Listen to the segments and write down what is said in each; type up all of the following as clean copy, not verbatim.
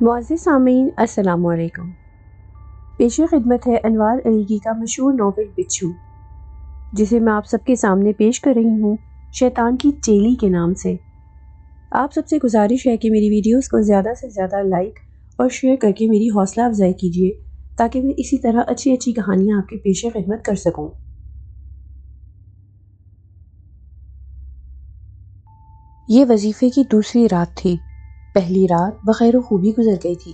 معزز سامعین السلام علیکم۔ پیش خدمت ہے انوار علیگی کا مشہور ناول بچھو، جسے میں آپ سب کے سامنے پیش کر رہی ہوں شیطان کی چیلی کے نام سے۔ آپ سب سے گزارش ہے کہ میری ویڈیوز کو زیادہ سے زیادہ لائک اور شیئر کر کے میری حوصلہ افزائی کیجیے تاکہ میں اسی طرح اچھی اچھی کہانیاں آپ کے پیش خدمت کر سکوں۔ یہ وظیفے کی دوسری رات تھی۔ پہلی رات بخیر و خوبی گزر گئی تھی۔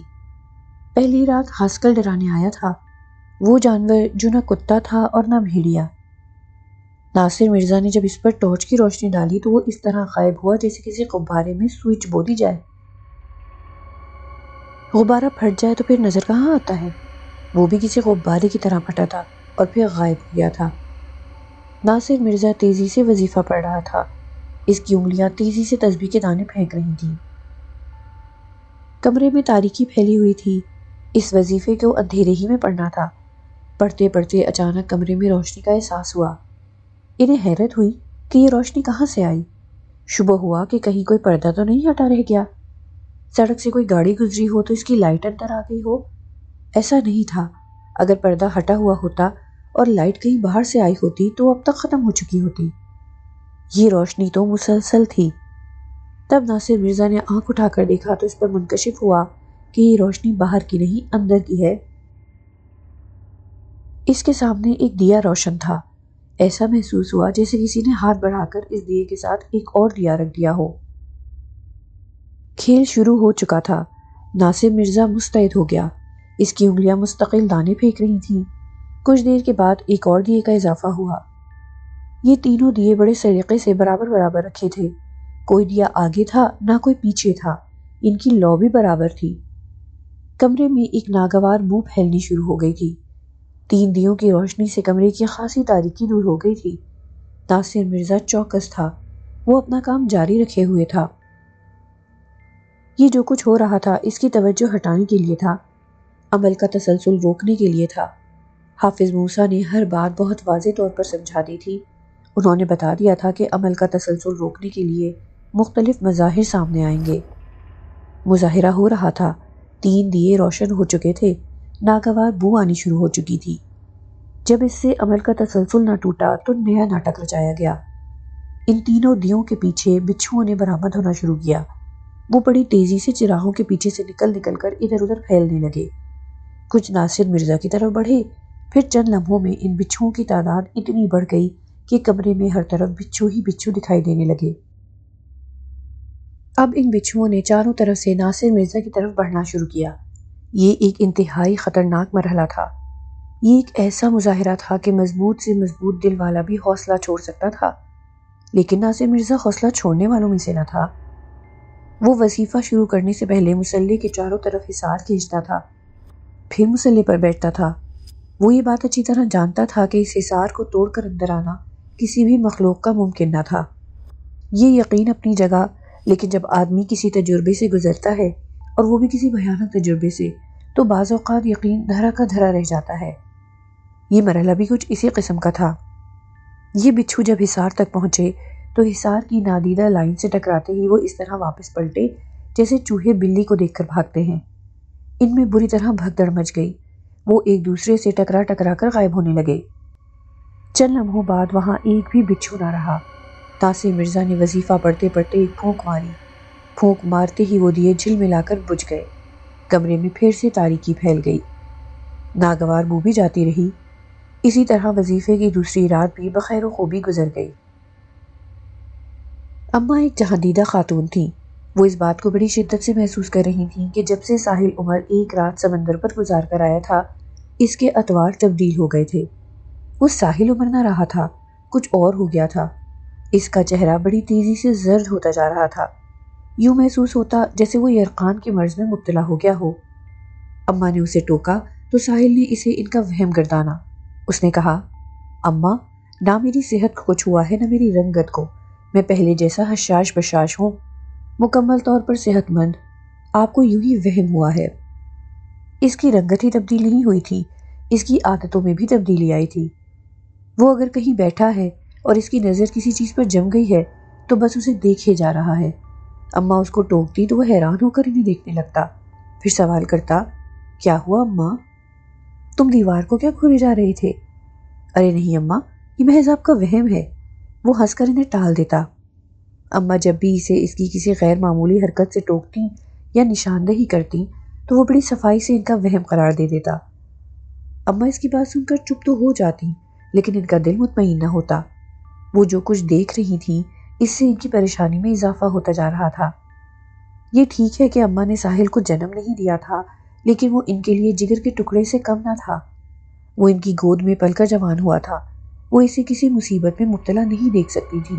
پہلی رات ہنس کر ڈرانے آیا تھا، وہ جانور جو نہ کتا تھا اور نہ بھیڑیا۔ ناصر مرزا نے جب اس پر ٹارچ کی روشنی ڈالی تو وہ اس طرح غائب ہوا جیسے کسی غبارے میں سوئچ بو دی جائے۔ غبارہ پھٹ جائے تو پھر نظر کہاں آتا ہے؟ وہ بھی کسی غبارے کی طرح پھٹا تھا اور پھر غائب ہو گیا تھا۔ ناصر مرزا تیزی سے وظیفہ پڑھ رہا تھا۔ اس کی انگلیاں تیزی سے تسبیح کے دانے پھینک رہی تھیں۔ کمرے میں تاریکی پھیلی ہوئی تھی۔ اس وظیفے کو اندھیرے ہی میں پڑھنا تھا۔ پڑھتے پڑھتے اچانک کمرے میں روشنی کا احساس ہوا۔ انہیں حیرت ہوئی کہ یہ روشنی کہاں سے آئی۔ شبہ ہوا کہ کہیں کوئی پردہ تو نہیں ہٹا رہ گیا۔ سڑک سے کوئی گاڑی گزری ہو تو اس کی لائٹ اندر آ گئی ہو۔ ایسا نہیں تھا۔ اگر پردہ ہٹا ہوا ہوتا اور لائٹ کہیں باہر سے آئی ہوتی تو اب تک ختم ہو چکی ہوتی۔ یہ روشنی تو مسلسل تھی۔ تب ناصر مرزا نے آنکھ اٹھا کر دیکھا تو اس پر منکشف ہوا کہ یہ روشنی باہر کی نہیں اندر کی ہے۔ اس کے سامنے ایک دیا روشن تھا۔ ایسا محسوس ہوا جیسے کسی نے ہاتھ بڑھا کر اس دیے کے ساتھ ایک اور دیا رکھ دیا ہو۔ کھیل شروع ہو چکا تھا۔ ناصر مرزا مستعد ہو گیا۔ اس کی انگلیاں مستقل دانے پھینک رہی تھیں۔ کچھ دیر کے بعد ایک اور دیے کا اضافہ ہوا۔ یہ تینوں دیے بڑے سلیقے سے برابر برابر رکھے تھے۔ کوئی دیا آگے تھا نہ کوئی پیچھے تھا۔ ان کی لو بھی برابر تھی۔ کمرے میں ایک ناگوار بو پھیلنی شروع ہو گئی تھی۔ تین دیوں کی روشنی سے کمرے کی خاصی تاریکی دور ہو گئی تھی۔ ناصر مرزا چوکس تھا۔ وہ اپنا کام جاری رکھے ہوئے تھا۔ یہ جو کچھ ہو رہا تھا اس کی توجہ ہٹانے کے لیے تھا، عمل کا تسلسل روکنے کے لیے تھا۔ حافظ موسیٰ نے ہر بات بہت واضح طور پر سمجھا دی تھی۔ انہوں نے بتا دیا تھا کہ عمل کا تسلسل روکنے کے لیے مختلف مظاہر سامنے آئیں گے۔ مظاہرہ ہو رہا تھا۔ تین دیے روشن ہو چکے تھے۔ ناگوار بو آنی شروع ہو چکی تھی۔ جب اس سے عمل کا تسلسل نہ ٹوٹا تو نیا ناٹک رچایا گیا۔ ان تینوں دیوں کے پیچھے بچھوؤں نے برآمد ہونا شروع کیا۔ وہ بڑی تیزی سے چراغوں کے پیچھے سے نکل کر ادھر ادھر پھیلنے لگے۔ کچھ ناصر مرزا کی طرف بڑھے، پھر چند لمحوں میں ان بچھوؤں کی تعداد اتنی بڑھ گئی کہ کمرے میں ہر طرف بچھو ہی بچھو دکھائی دینے لگے۔ اب ان بچھوؤں نے چاروں طرف سے ناصر مرزا کی طرف بڑھنا شروع کیا۔ یہ ایک انتہائی خطرناک مرحلہ تھا۔ یہ ایک ایسا مظاہرہ تھا کہ مضبوط سے مضبوط دل والا بھی حوصلہ چھوڑ سکتا تھا، لیکن ناصر مرزا حوصلہ چھوڑنے والوں میں سے نہ تھا۔ وہ وظیفہ شروع کرنے سے پہلے مسلح کے چاروں طرف حصار کھینچتا تھا، پھر مسلح پر بیٹھتا تھا۔ وہ یہ بات اچھی طرح جانتا تھا کہ اس حصار کو توڑ کر اندر آنا کسی بھی مخلوق کا ممکن نہ تھا۔ یہ یقین اپنی جگہ، لیکن جب آدمی کسی تجربے سے گزرتا ہے اور وہ بھی کسی بھیانک تجربے سے، تو بعض اوقات یقین دھرا کا دھرا رہ جاتا ہے۔ یہ مرحلہ بھی کچھ اسی قسم کا تھا۔ یہ بچھو جب حصار تک پہنچے تو حصار کی نادیدہ لائن سے ٹکراتے ہی وہ اس طرح واپس پلٹے جیسے چوہے بلی کو دیکھ کر بھاگتے ہیں۔ ان میں بری طرح بھگدڑ مچ گئی۔ وہ ایک دوسرے سے ٹکرا کر غائب ہونے لگے۔ چند لمحوں بعد وہاں ایک بھی بچھو نہ رہا۔ ناصر مرزا نے وظیفہ پڑھتے پڑھتے ایک پھونک ماری۔ پھونک مارتے ہی وہ دیے جھلملا کر بجھ گئے۔ کمرے میں پھر سے تاریکی پھیل گئی۔ ناگوار بو بھی جاتی رہی۔ اسی طرح وظیفے کی دوسری رات بھی بخیر و خوبی گزر گئی۔ اماں ایک جہاندیدہ خاتون تھیں۔ وہ اس بات کو بڑی شدت سے محسوس کر رہی تھیں کہ جب سے ساحل عمر ایک رات سمندر پر گزار کر آیا تھا، اس کے اطوار تبدیل ہو گئے تھے۔ وہ ساحل عمر نہ رہا تھا، کچھ اور ہو گیا تھا۔ اس کا چہرہ بڑی تیزی سے زرد ہوتا جا رہا تھا۔ یوں محسوس ہوتا جیسے وہ یرقان کے مرض میں مبتلا ہو گیا ہو۔ اماں نے اسے ٹوکا تو ساحل نے اسے ان کا وہم گردانا۔ اس نے کہا، اماں، نہ میری صحت کو کچھ ہوا ہے نہ میری رنگت کو۔ میں پہلے جیسا حشاش بشاش ہوں، مکمل طور پر صحت مند۔ آپ کو یوں ہی وہم ہوا ہے۔ اس کی رنگت ہی تبدیل نہیں ہوئی تھی، اس کی عادتوں میں بھی تبدیلی آئی تھی۔ وہ اگر کہیں بیٹھا ہے اور اس کی نظر کسی چیز پر جم گئی ہے تو بس اسے دیکھے جا رہا ہے۔ اماں اس کو ٹوکتی تو وہ حیران ہو کر انہیں دیکھنے لگتا۔ پھر سوال کرتا، کیا ہوا اماں؟ تم دیوار کو کیا کھولے جا رہے تھے؟ ارے نہیں اماں، یہ محض آپ کا وہم ہے، وہ ہنس کر انہیں ٹال دیتا۔ اماں جب بھی اسے اس کی کسی غیر معمولی حرکت سے ٹوکتی یا نشاندہی کرتی تو وہ بڑی صفائی سے ان کا وہم قرار دے دیتا۔ اماں اس کی بات سن کر چپ تو ہو جاتی، لیکن ان کا دل مطمئن نہ ہوتا۔ وہ جو کچھ دیکھ رہی تھیں اس سے ان کی پریشانی میں اضافہ ہوتا جا رہا تھا۔ یہ ٹھیک ہے کہ اماں نے ساحل کو جنم نہیں دیا تھا، لیکن وہ ان کے لیے جگر کے ٹکڑے سے کم نہ تھا۔ وہ ان کی گود میں پل کر جوان ہوا تھا، وہ اسے کسی مصیبت میں مبتلا نہیں دیکھ سکتی تھی۔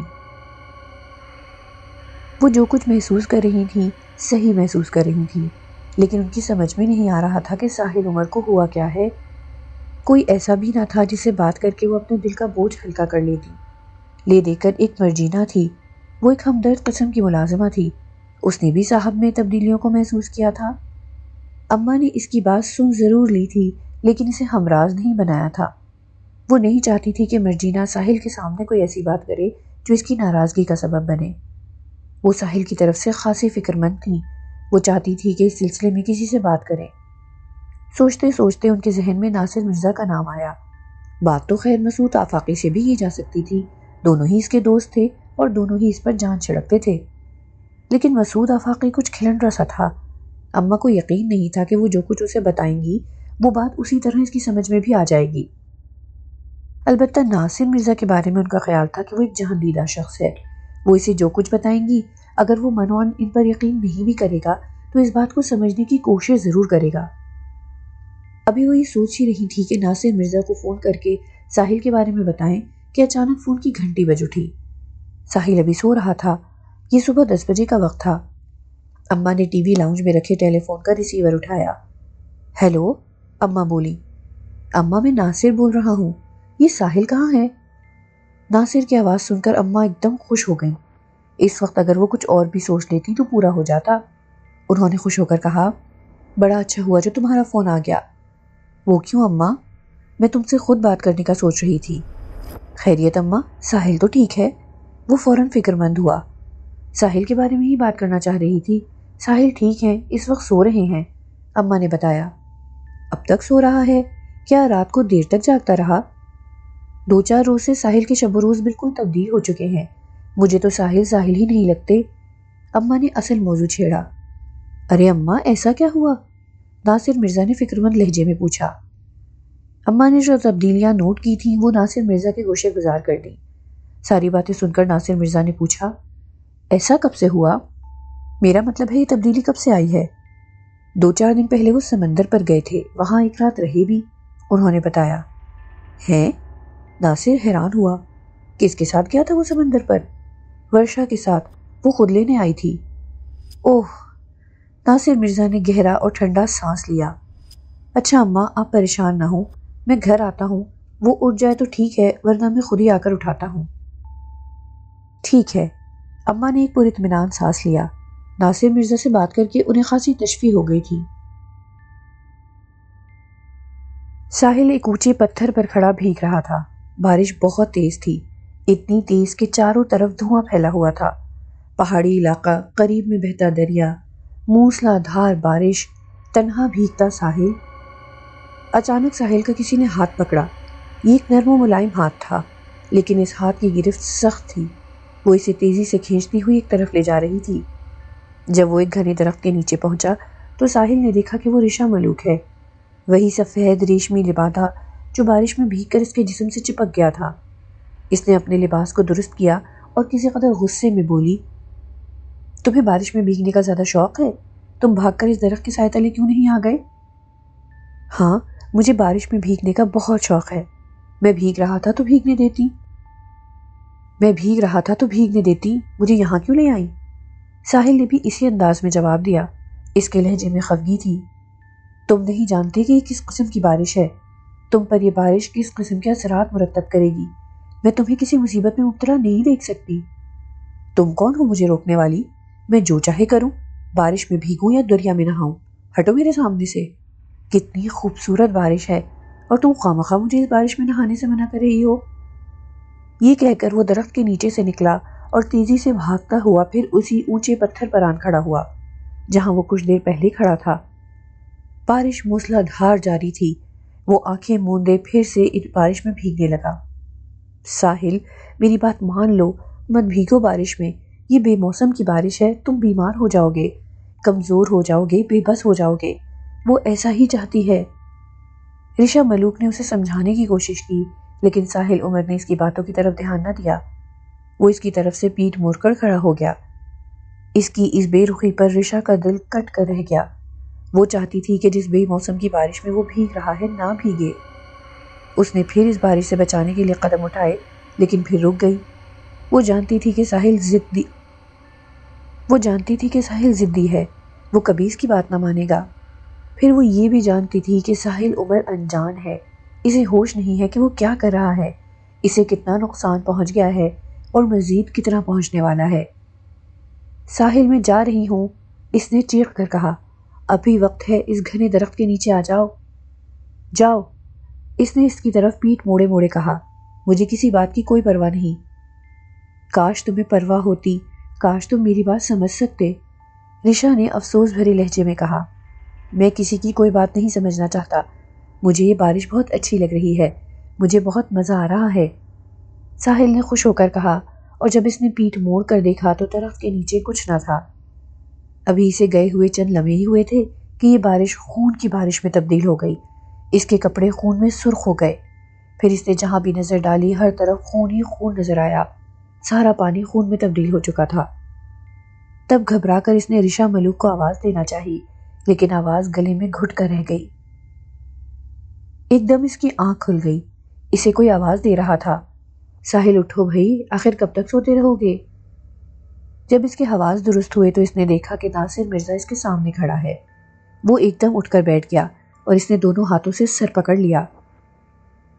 وہ جو کچھ محسوس کر رہی تھیں صحیح محسوس کر رہی تھیں، لیکن ان کی سمجھ میں نہیں آ رہا تھا کہ ساحل عمر کو ہوا کیا ہے۔ کوئی ایسا بھی نہ تھا جسے بات کر کے وہ اپنے دل کا بوجھ ہلکا کر لیتی۔ لے دے کر ایک مرجینہ تھی، وہ ایک ہمدرد قسم کی ملازمہ تھی، اس نے بھی صاحب میں تبدیلیوں کو محسوس کیا تھا۔ اماں نے اس کی بات سن ضرور لی تھی، لیکن اسے ہمراز نہیں بنایا تھا۔ وہ نہیں چاہتی تھی کہ مرجینہ ساحل کے سامنے کوئی ایسی بات کرے جو اس کی ناراضگی کا سبب بنے۔ وہ ساحل کی طرف سے خاصی فکر مند تھی، وہ چاہتی تھی کہ اس سلسلے میں کسی سے بات کریں۔ سوچتے سوچتے ان کے ذہن میں ناصر مرزا کا نام آیا۔ بات تو خیر مسعود آفاقی سے بھی کی جا سکتی تھی، دونوں ہی اس کے دوست تھے اور دونوں ہی اس پر جان چھڑکتے تھے، لیکن مسعود آفاقی کچھ کھلن رسا تھا۔ اماں کو یقین نہیں تھا کہ وہ جو کچھ اسے بتائیں گی وہ بات اسی طرح اس کی سمجھ میں بھی آ جائے گی۔ البتہ ناصر مرزا کے بارے میں ان کا خیال تھا کہ وہ ایک جہان دیدہ شخص ہے، وہ اسے جو کچھ بتائیں گی اگر وہ منوان ان پر یقین نہیں بھی کرے گا تو اس بات کو سمجھنے کی کوشش ضرور کرے گا۔ ابھی وہ یہ سوچ ہی رہی تھی کہ ناصر مرزا کو فون کر کے ساحل کے بارے میں بتائیں کہ اچانک فون کی گھنٹی بج اٹھی۔ ساحل ابھی سو رہا تھا، یہ صبح 10 بجے کا وقت تھا۔ اماں نے ٹی وی لاؤنج میں رکھے ٹیلی فون کا ریسیور اٹھایا۔ ہیلو، اماں بولی۔ اماں میں ناصر بول رہا ہوں، یہ ساحل کہاں ہے؟ ناصر کی آواز سن کر اماں ایک دم خوش ہو گئیں۔ اس وقت اگر وہ کچھ اور بھی سوچ لیتی تو پورا ہو جاتا۔ انہوں نے خوش ہو کر کہا، بڑا اچھا ہوا جو تمہارا فون آ گیا۔ وہ کیوں اماں؟ میں تم سے خود بات کرنے کا سوچ رہی تھی۔ خیریت اماں، ساحل تو ٹھیک ہے؟ وہ فوراً فکر مند ہوا۔ ساحل کے بارے میں ہی بات کرنا چاہ رہی تھی۔ ساحل ٹھیک ہیں، اس وقت سو رہے ہیں، اماں نے بتایا۔ اب تک سو رہا ہے؟ کیا رات کو دیر تک جاگتا رہا؟ 2-4 روز سے ساحل کے شب و روز بالکل تبدیل ہو چکے ہیں، مجھے تو ساحل ساحل ہی نہیں لگتے۔ اماں نے اصل موضوع چھیڑا۔ ارے اماں، ایسا کیا ہوا؟ ناصر مرزا نے فکر مند لہجے میں پوچھا۔ اماں نے جو تبدیلیاں نوٹ کی تھیں وہ ناصر مرزا کے گوشے گزار کر دیں۔ ساری باتیں سن کر ناصر مرزا نے پوچھا، ایسا کب سے ہوا؟ میرا مطلب ہے یہ تبدیلی کب سے آئی ہے؟ 2-4 دن پہلے وہ سمندر پر گئے تھے، وہاں ایک رات رہے بھی، انہوں نے بتایا۔ ہیں؟ ناصر حیران ہوا۔ کس کے ساتھ گیا تھا وہ سمندر پر؟ ورشا کے ساتھ، وہ خود لینے آئی تھی۔ اوہ! ناصر مرزا نے گہرا اور ٹھنڈا سانس لیا۔ اچھا اماں، آپ پریشان نہ ہوں، میں گھر آتا ہوں، وہ اٹھ جائے تو ٹھیک ہے ورنہ میں خود ہی آ کر اٹھاتا ہوں۔ ٹھیک ہے۔ اماں نے ایک پر اطمینان سانس لیا۔ ناصر مرزا سے بات کر کے انہیں خاصی تشفی ہو گئی تھی۔ ساحل ایک اونچے پتھر پر کھڑا بھیگ رہا تھا۔ بارش بہت تیز تھی، اتنی تیز کہ چاروں طرف دھواں پھیلا ہوا تھا۔ پہاڑی علاقہ، قریب میں بہتا دریا، موسلا دھار بارش، تنہا بھیگتا ساحل۔ اچانک ساحل کا کسی نے ہاتھ پکڑا۔ یہ ایک نرم و ملائم ہاتھ تھا، لیکن اس ہاتھ کی گرفت سخت تھی، وہ اسے تیزی سے کھینچتی ہوئی ایک طرف لے جا رہی تھی۔ جب وہ ایک گھنے درخت کے نیچے پہنچا تو ساحل نے دیکھا کہ وہ ریشہ ملوک ہے، وہی سفید ریشمی لبادہ جو بارش میں بھیگ کر اس کے جسم سے چپک گیا تھا۔ اس نے اپنے لباس کو درست کیا اور کسی قدر غصے میں بولی، تمہیں بارش میں بھیگنے کا زیادہ شوق ہے؟ تم بھاگ کر اس درخت کے سائے تلے کیوں نہیں آ گئے؟ ہاں، مجھے بارش میں بھیگنے کا بہت شوق ہے، میں بھیگ رہا تھا تو بھیگنے دیتی، مجھے یہاں کیوں لے آئی؟ ساحل نے بھی اسی انداز میں جواب دیا، اس کے لہجے میں خفگی تھی۔ تم نہیں جانتے کہ یہ کس قسم کی بارش ہے، تم پر یہ بارش کس قسم کے اثرات مرتب کرے گی، میں تمہیں کسی مصیبت میں مبتلا نہیں دیکھ سکتی۔ تم کون ہو مجھے روکنے والی؟ میں جو چاہے کروں، بارش میں بھیگوں یا دریا میں نہاؤں، ہٹو میرے سامنے سے۔ کتنی خوبصورت بارش ہے اور تم خواہ مجھے اس بارش میں نہانے سے منع کر رہی ہو۔ یہ کہہ کر وہ درخت کے نیچے سے نکلا اور تیزی سے بھاگتا ہوا پھر اسی اونچے پتھر پر آن کھڑا ہوا جہاں وہ کچھ دیر پہلے کھڑا تھا۔ بارش موسلا دھار جاری تھی۔ وہ آنکھیں موندے پھر سے اس بارش میں بھیگنے لگا۔ ساحل، میری بات مان لو، مت بھیگو بارش میں، یہ بے موسم کی بارش ہے، تم بیمار ہو جاؤ گے، کمزور ہو جاؤ گے، بے بس ہو جاؤ گے، وہ ایسا ہی چاہتی ہے۔ رشا ملوک نے اسے سمجھانے کی کوشش کی، لیکن ساحل عمر نے اس کی باتوں کی طرف دھیان نہ دیا۔ وہ اس کی طرف سے پیٹھ موڑ کر کھڑا ہو گیا۔ اس کی اس بے رخی پر رشا کا دل کٹ کر رہ گیا۔ وہ چاہتی تھی کہ جس بے موسم کی بارش میں وہ بھیگ رہا ہے نہ بھیگے۔ اس نے پھر اس بارش سے بچانے کے لیے قدم اٹھائے، لیکن پھر رک گئی۔ وہ جانتی تھی کہ ساحل ضدی ہے، وہ کبھی اس کی بات نہ مانے گا۔ پھر وہ یہ بھی جانتی تھی کہ ساحل عمر انجان ہے، اسے ہوش نہیں ہے کہ وہ کیا کر رہا ہے، اسے کتنا نقصان پہنچ گیا ہے اور مزید کتنا پہنچنے والا ہے۔ ساحل، میں جا رہی ہوں، اس نے چیخ کر کہا۔ ابھی وقت ہے، اس گھنے درخت کے نیچے آ جاؤ۔ جاؤ، اس نے اس کی طرف پیٹھ موڑے موڑے کہا۔ مجھے کسی بات کی کوئی پرواہ نہیں۔ کاش تمہیں پرواہ ہوتی، کاش تم میری بات سمجھ سکتے، رشا نے افسوس بھرے لہجے میں کہا۔ میں کسی کی کوئی بات نہیں سمجھنا چاہتا، مجھے یہ بارش بہت اچھی لگ رہی ہے، مجھے بہت مزہ آ رہا ہے، ساحل نے خوش ہو کر کہا، اور جب اس نے پیٹھ موڑ کر دیکھا تو درخت کے نیچے کچھ نہ تھا۔ ابھی اسے گئے ہوئے چند لمحے ہی ہوئے تھے کہ یہ بارش خون کی بارش میں تبدیل ہو گئی۔ اس کے کپڑے خون میں سرخ ہو گئے۔ پھر اس نے جہاں بھی نظر ڈالی ہر طرف خون ہی خون نظر آیا، سارا پانی خون میں تبدیل ہو چکا تھا۔ تب گھبرا کر اس نے رشا ملوک کو آواز دینا چاہی، لیکن آواز گلے میں گھٹ کر رہ گئی۔ ایک دم اس کی آنکھ کھل گئی، اسے کوئی آواز دے رہا تھا۔ ساحل، اٹھو بھئی، آخر کب تک سوتے رہو گے؟ جب اس کے حواس درست ہوئے تو اس نے دیکھا کہ ناصر مرزا اس کے سامنے کھڑا ہے۔ وہ ایک دم اٹھ کر بیٹھ گیا اور اس نے دونوں ہاتھوں سے سر پکڑ لیا۔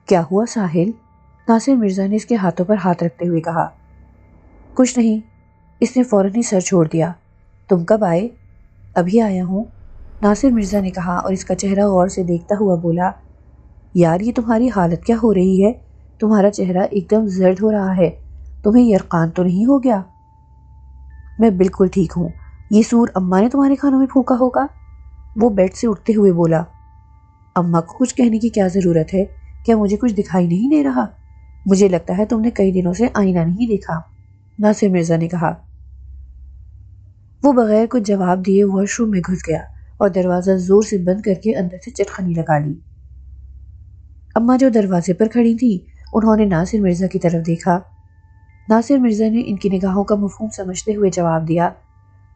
کیا ہوا ساحل؟ ناصر مرزا نے اس کے ہاتھوں پر ہاتھ رکھتے ہوئے کہا۔ کچھ نہیں، اس نے فوراً ہی سر چھوڑ دیا۔ تم کب آئے؟ ابھی آیا ہوں، ناصر مرزا نے کہا اور اس کا چہرہ غور سے دیکھتا ہوا بولا۔ یار، یہ تمہاری حالت کیا ہو رہی ہے؟ تمہارا چہرہ ایک دم زرد ہو رہا ہے، تمہیں یرقان تو نہیں ہو گیا؟ میں بالکل ٹھیک ہوں، یہ سور اماں نے تمہارے کھانوں میں پھونکا ہوگا، وہ بیڈ سے اٹھتے ہوئے بولا۔ اماں کو کچھ کہنے کی کیا ضرورت ہے؟ کیا مجھے کچھ دکھائی نہیں دے رہا؟ مجھے لگتا ہے تم نے کئی دنوں سے آئینہ نہیں دیکھا، ناصر مرزا نے کہا۔ وہ بغیر کچھ جواب دیے واش روم میں گھس گیا اور دروازہ زور سے بند کر کے اندر سے چٹخنی لگا لی۔ اماں جو دروازے پر کھڑی تھی، انہوں نے ناصر مرزا کی طرف دیکھا۔ ناصر مرزا نے ان کی نگاہوں کا مفہوم سمجھتے ہوئے جواب دیا۔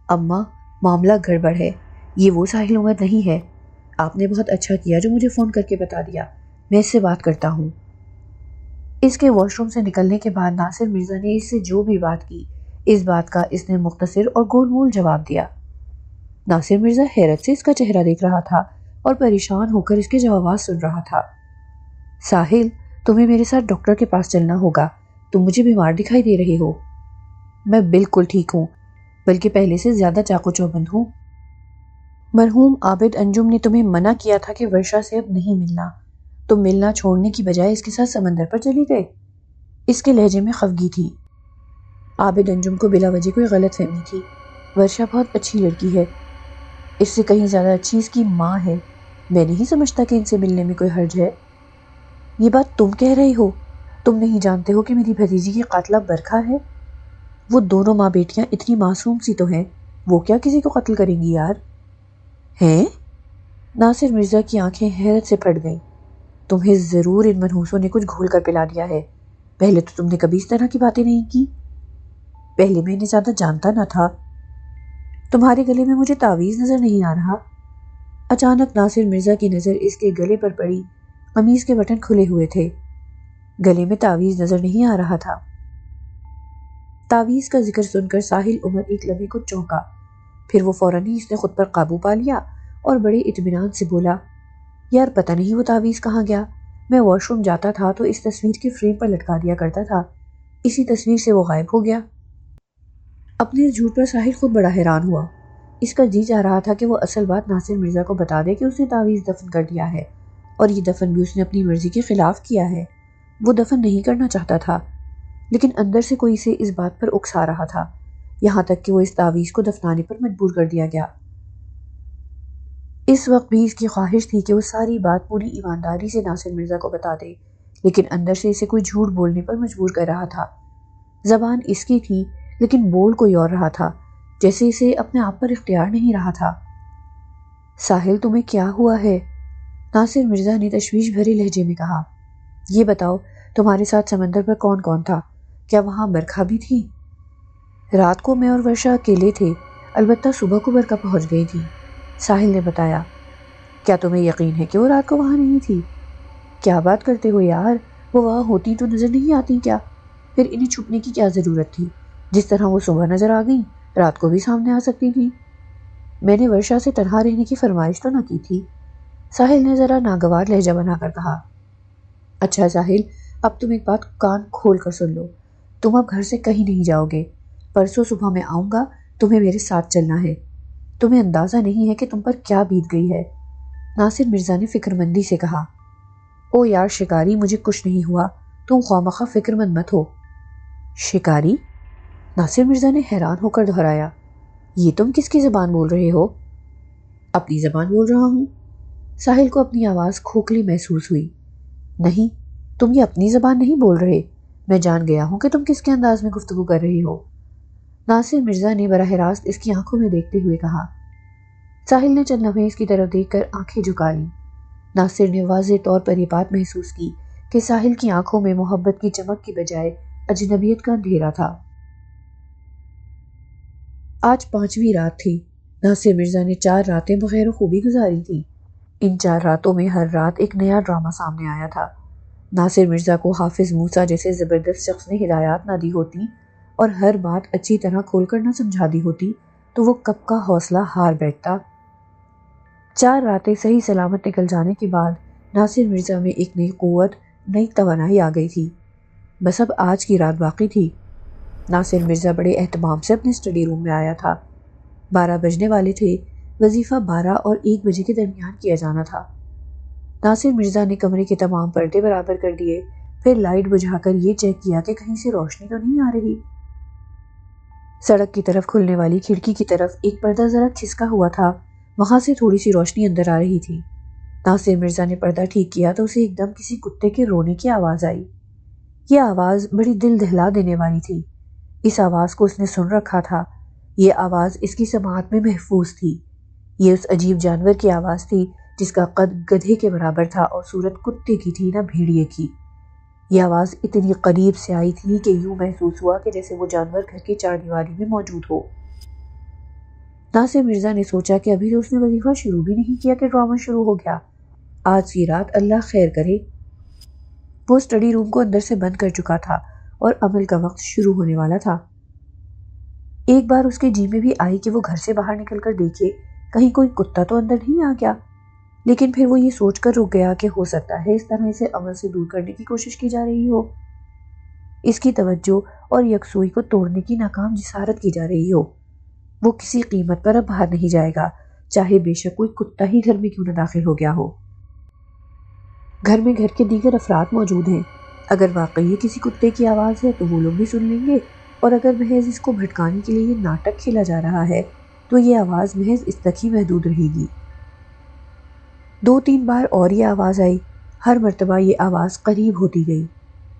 اماں، معاملہ گڑبڑ ہے، یہ وہ ساحل عمر نہیں ہے۔ آپ نے بہت اچھا کیا جو مجھے فون کر کے بتا دیا، میں اس سے بات کرتا ہوں۔ اس کے واش روم سے نکلنے کے بعد ناصر مرزا نے اس سے جو بھی بات کی، اس بات کا اس نے مختصر اور گول مول جواب دیا۔ ناصر مرزا حیرت سے اس کا چہرہ دیکھ رہا تھا اور پریشان ہو کر اس کے جوابات سن رہا تھا۔ ساحل، تمہیں میرے ساتھ ڈاکٹر کے پاس چلنا ہوگا، تم مجھے بیمار دکھائی دے رہے ہو۔ میں بالکل ٹھیک ہوں، بلکہ پہلے سے زیادہ چاق و چوبند ہوں۔ مرحوم عابد انجم نے تمہیں منع کیا تھا کہ ورشا سے اب نہیں ملنا، تم ملنا چھوڑنے کی بجائے اس کے ساتھ سمندر پر چلی گئے۔ اس کے لہجے میں خفگی تھی۔ عابد انجم کو بلا وجہ کوئی غلط فہمی تھی۔ ورشا بہت اچھی لڑکی ہے، اس سے کہیں زیادہ اچھی اس کی ماں ہے، میں نہیں سمجھتا کہ ان سے ملنے میں کوئی حرج ہے۔ یہ بات تم کہہ رہے ہو؟ تم نہیں جانتے ہو کہ میری بھتیجی کی قاتلہ برکھا ہے؟ وہ دونوں ماں بیٹیاں اتنی معصوم سی تو ہیں، وہ کیا کسی کو قتل کریں گی یار؟ ہیں؟ ناصر مرزا کی آنکھیں حیرت سے پھٹ گئیں۔ تمہیں ضرور ان منحوسوں نے کچھ گھول کر پلا دیا ہے، پہلے تو تم نے کبھی اس طرح کی باتیں نہیں کی۔ پہلے میں انہیں زیادہ جانتا نہ تھا۔ تمہارے گلے میں مجھے تعویذ نظر نہیں آ رہا۔ اچانک ناصر مرزا کی نظر اس کے گلے پر پڑی، قمیض کے بٹن کھلے ہوئے تھے، گلے میں تعویذ نظر نہیں آ رہا تھا۔ تعویذ کا ذکر سن کر ساحل عمر ایک لمحے کو چونکا، پھر وہ فوراً ہی اس نے خود پر قابو پا لیا اور بڑے اطمینان سے بولا، یار پتہ نہیں وہ تعویذ کہاں گیا، میں واش روم جاتا تھا تو اس تصویر کے فریم پر لٹکا دیا کرتا تھا، اسی تصویر سے وہ غائب ہو گیا۔ اپنے اس جھوٹ پر ساحل خود بڑا حیران ہوا۔ اس کا جی چاہ رہا تھا کہ وہ اصل بات ناصر مرزا کو بتا دے کہ اس نے تعویذ دفن کر دیا ہے، اور یہ دفن بھی اس نے اپنی مرضی کے خلاف کیا ہے۔ وہ دفن نہیں کرنا چاہتا تھا، لیکن اندر سے کوئی اسے اس بات پر اکسا رہا تھا، یہاں تک کہ وہ اس تعویذ کو دفنانے پر مجبور کر دیا گیا۔ اس وقت بھی اس کی خواہش تھی کہ وہ ساری بات پوری ایمانداری سے ناصر مرزا کو بتا دے، لیکن اندر سے اسے کوئی جھوٹ بولنے پر مجبور کر رہا تھا۔ زبان اس کی تھی لیکن بول کوئی اور رہا تھا، جیسے اسے اپنے آپ پر اختیار نہیں رہا تھا۔ ساحل تمہیں کیا ہوا ہے؟ ناصر مرزا نے تشویش بھرے لہجے میں کہا۔ یہ بتاؤ تمہارے ساتھ سمندر پر کون کون تھا؟ کیا وہاں برکھا بھی تھی؟ رات کو میں اور ورشا اکیلے تھے، البتہ صبح کو برکھا پہنچ گئی تھی، ساحل نے بتایا۔ کیا تمہیں یقین ہے کہ وہ رات کو وہاں نہیں تھی؟ کیا بات کرتے ہو یار، وہ وہاں ہوتی تو نظر نہیں آتی کیا؟ پھر انہیں چھپنے کی کیا ضرورت تھی؟ جس طرح وہ صبح نظر آ گئیں رات کو بھی سامنے آ سکتی تھی۔ میں نے ورشا سے تنہا رہنے کی فرمائش تو نہ کی تھی، ساحل نے ذرا ناگوار لہجہ بنا کر کہا۔ اچھا ساحل، اب تم ایک بات کان کھول کر سن لو، تم اب گھر سے کہیں نہیں جاؤ گے، پرسوں صبح میں آؤں گا، تمہیں میرے ساتھ چلنا ہے۔ تمہیں اندازہ نہیں ہے کہ تم پر کیا بیت گئی ہے، ناصر مرزا نے فکر مندی سے کہا۔ او یار شکاری، مجھے کچھ نہیں ہوا، تم خواہ فکر مند مت ہو۔ شکاری؟ ناصر مرزا نے حیران ہو کر دہرایا۔ یہ تم کس کی زبان بول رہے ہو؟ اپنی زبان بول رہا ہوں۔ ساحل کو اپنی آواز کھوکھلی محسوس ہوئی۔ نہیں، تم یہ اپنی زبان نہیں بول رہے، میں جان گیا ہوں کہ تم کس کے انداز میں گفتگو کر رہے ہو، ناصر مرزا نے براہ راست اس کی آنکھوں میں دیکھتے ہوئے کہا۔ ساحل نے چند لمحے اس کی طرف دیکھ کر آنکھیں جھکا لیں۔ ناصر نے واضح طور پر یہ بات محسوس کی کہ ساحل کی آنکھوں میں محبت کی چمک کی بجائے اجنبیت کا اندھیرا تھا۔ آج 5ویں رات تھی۔ ناصر مرزا نے 4 راتیں بخیر و خوبی گزاری تھی۔ ان 4 راتوں میں ہر رات ایک نیا ڈرامہ سامنے آیا تھا۔ ناصر مرزا کو حافظ موسیٰ جیسے زبردست شخص نے ہدایات نہ دی ہوتی اور ہر بات اچھی طرح کھول کر نہ سمجھا دی ہوتی تو وہ کب کا حوصلہ ہار بیٹھتا۔ 4 راتیں صحیح سلامت نکل جانے کے بعد ناصر مرزا میں ایک نئی قوت، نئی توانائی آ گئی تھی۔ بس اب آج کی رات باقی تھی۔ ناصر مرزا بڑے اہتمام سے اپنے اسٹڈی روم میں آیا تھا۔ 12 بجنے والے تھے، وظیفہ 12 اور 1 بجے کے درمیان کیا جانا تھا۔ ناصر مرزا نے کمرے کے تمام پردے برابر کر دیے، پھر لائٹ بجھا کر یہ چیک کیا کہ کہیں سے روشنی تو نہیں آ رہی۔ سڑک کی طرف کھلنے والی کھڑکی کی طرف ایک پردہ ذرا کھسکا ہوا تھا، وہاں سے تھوڑی سی روشنی اندر آ رہی تھی۔ ناصر مرزا نے پردہ ٹھیک کیا تو اسے ایک دم کسی کتے کے رونے کی آواز آئی۔ یہ آواز بڑی دل دہلا دینے والی تھی۔ اس آواز کو اس نے سن رکھا تھا، یہ آواز اس کی سماعت میں محفوظ تھی۔ یہ اس عجیب جانور کی آواز تھی جس کا قد گدھے کے برابر تھا اور صورت کتے کی تھی نہ بھیڑیے کی۔ یہ آواز اتنی قریب سے آئی تھی کہ یوں محسوس ہوا کہ جیسے وہ جانور گھر کی چاردیواری میں موجود ہو۔ ناصر مرزا نے سوچا کہ ابھی تو اس نے وظیفہ شروع بھی نہیں کیا کہ ڈرامہ شروع ہو گیا۔ آج کی رات اللہ خیر کرے۔ وہ اسٹڈی روم کو اندر سے بند کر چکا تھا اور عمل کا وقت شروع ہونے والا تھا۔ ایک بار اس کے جی میں بھی آئی کہ وہ گھر سے باہر نکل کر دیکھے کہیں کوئی کتا تو اندر نہیں آ گیا، لیکن پھر وہ یہ سوچ کر رک گیا کہ ہو سکتا ہے اس طرح اسے عمل سے دور کرنے کی کوشش کی جا رہی ہو، اس کی توجہ اور یکسوئی کو توڑنے کی ناکام جسارت کی جا رہی ہو۔ وہ کسی قیمت پر اب باہر نہیں جائے گا، چاہے بے شک کوئی کتا ہی گھر میں کیوں نہ داخل ہو گیا ہو۔ گھر میں گھر کے دیگر افراد موجود ہیں، اگر واقعی یہ کسی کتے کی آواز ہے تو وہ لوگ بھی سن لیں گے، اور اگر محض اس کو بھٹکانے کے لیے یہ ناٹک کھیلا جا رہا ہے تو یہ آواز محض اس تک ہی محدود رہے گی۔ 2-3 بار اور یہ آواز آئی، ہر مرتبہ یہ آواز قریب ہوتی گئی۔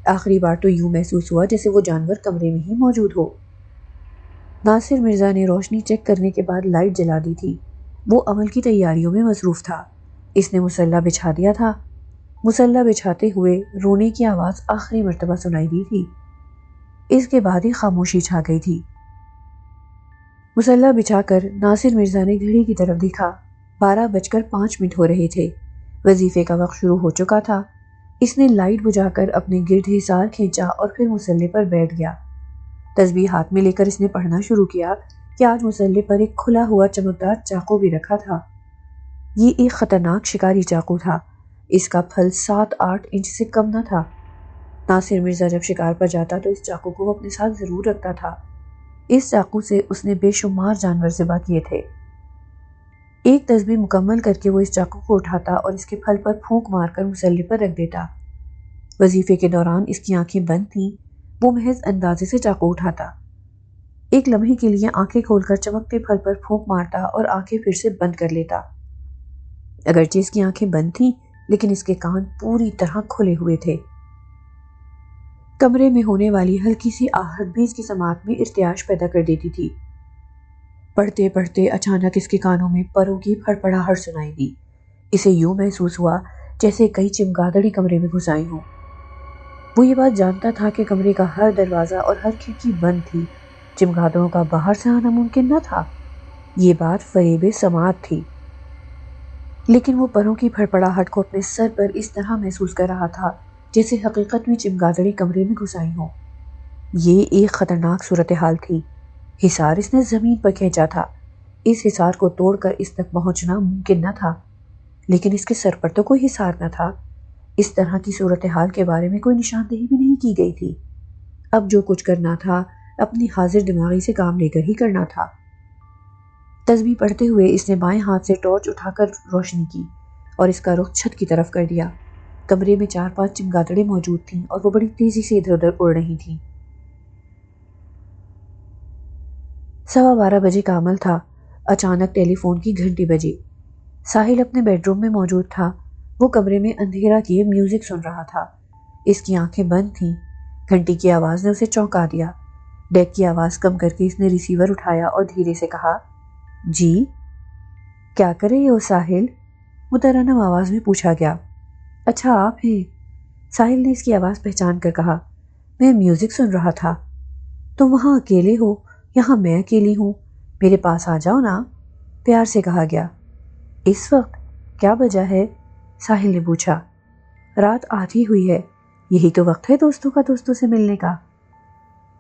آخری بار تو یوں محسوس ہوا جیسے وہ جانور کمرے میں ہی موجود ہو۔ ناصر مرزا نے روشنی چیک کرنے کے بعد لائٹ جلا دی تھی۔ وہ عمل کی تیاریوں میں مصروف تھا۔ اس نے مصلح بچھا دیا تھا۔ مصلح بچھاتے ہوئے رونے کی آواز آخری مرتبہ سنائی دی تھی۔ اس کے بعد ہی خاموشی چھا گئی تھی۔ مصلح بچھا کر ناصر مرزا نے گھڑی کی طرف دیکھا۔ 12:05 ہو رہے تھے۔ وظیفے کا وقت شروع ہو چکا تھا۔ اس نے لائٹ بجھا کر اپنے گرد حصار کھینچا اور پھر مصلے پر بیٹھ گیا۔ تسبیح ہاتھ میں لے کر اس نے پڑھنا شروع کیا کہ آج مصلے پر ایک کھلا ہوا چمکدار چاقو بھی رکھا تھا۔ یہ ایک خطرناک شکاری چاقو تھا۔ اس کا پھل 7-8 انچ سے کم نہ تھا۔ ناصر مرزا جب شکار پر جاتا تو اس چاقو کو وہ اپنے ساتھ ضرور رکھتا تھا۔ اس چاقو سے اس نے بے شمار جانور ذبح کیے تھے۔ ایک تسبیح مکمل کر کے وہ اس چاقو کو اٹھاتا اور اس کے پھل پر پھونک مار کر مصلے پر رکھ دیتا۔ وظیفے کے دوران اس کی آنکھیں بند تھیں، وہ محض اندازے سے چاقو اٹھاتا، ایک لمحے کے لیے آنکھیں کھول کر چمکتے پھل پر پھونک مارتا اور آنکھیں پھر سے بند کر لیتا۔ اگرچہ اس کی آنکھیں بند تھیں لیکن اس کے کان پوری طرح کھلے ہوئے تھے۔ کمرے میں ہونے والی ہلکی سی آہٹ بھی اس کی سماعت میں ارتعاش پیدا کر دیتی تھی۔ پڑھتے پڑھتے اچانک اس کے کانوں میں پروں کی پھڑپڑاہٹ سنائی دی۔ اسے یوں محسوس ہوا جیسے کئی چمگادڑی کمرے میں گھس آئی ہوں۔ وہ یہ بات جانتا تھا کہ کمرے کا ہر دروازہ اور ہر کھڑکی بند تھی، چمگادڑوں کا باہر سے آنا ممکن نہ تھا۔ یہ بات فریب سماعت تھی، لیکن وہ پروں کی پھڑپڑاہٹ کو اپنے سر پر اس طرح محسوس کر رہا تھا جیسے حقیقت میں چمگادڑی کمرے میں گھس آئی ہوں۔ یہ ایک خطرناک صورتحال تھی۔ حصار اس نے زمین پر کھینچا تھا۔ اس حصار کو توڑ کر اس تک پہنچنا ممکن نہ تھا، لیکن اس کے سر پر تو کوئی حصار نہ تھا۔ اس طرح کی صورتحال کے بارے میں کوئی نشاندہی بھی نہیں کی گئی تھی۔ اب جو کچھ کرنا تھا اپنی حاضر دماغی سے کام لے کر ہی کرنا تھا۔ تسبیح پڑھتے ہوئے اس نے بائیں ہاتھ سے ٹارچ اٹھا کر روشنی کی اور اس کا رخ چھت کی طرف کر دیا۔ کمرے میں 4-5 چمگادڑیں موجود تھیں اور وہ بڑی تیزی سے ادھر ادھر اڑ رہی تھیں۔ 12:15 بجے کا عمل تھا۔ اچانک ٹیلی فون کی گھنٹی بجی۔ ساحل اپنے بیڈ روم میں موجود تھا۔ وہ کمرے میں اندھیرا کیے میوزک سن رہا تھا۔ اس کی آنکھیں بند تھیں۔ گھنٹی کی آواز نے اسے چونکا دیا۔ ڈیک کی آواز کم کر کے اس نے ریسیور اٹھایا اور دھیرے سے کہا، جی کیا کر رہے ہو ساحل؟ مترنم آواز میں پوچھا گیا۔ اچھا آپ ہیں؟ ساحل نے اس کی آواز پہچان کر کہا، میں میوزک سن رہا تھا۔ تم وہاں اکیلے ہو؟ یہاں میں اکیلی ہوں، میرے پاس آ جاؤ نا، پیار سے کہا گیا۔ اس وقت کیا بجا ہے؟ ساحل نے پوچھا۔ رات آدھی ہوئی ہے، یہی تو وقت ہے دوستوں کا دوستوں سے ملنے کا۔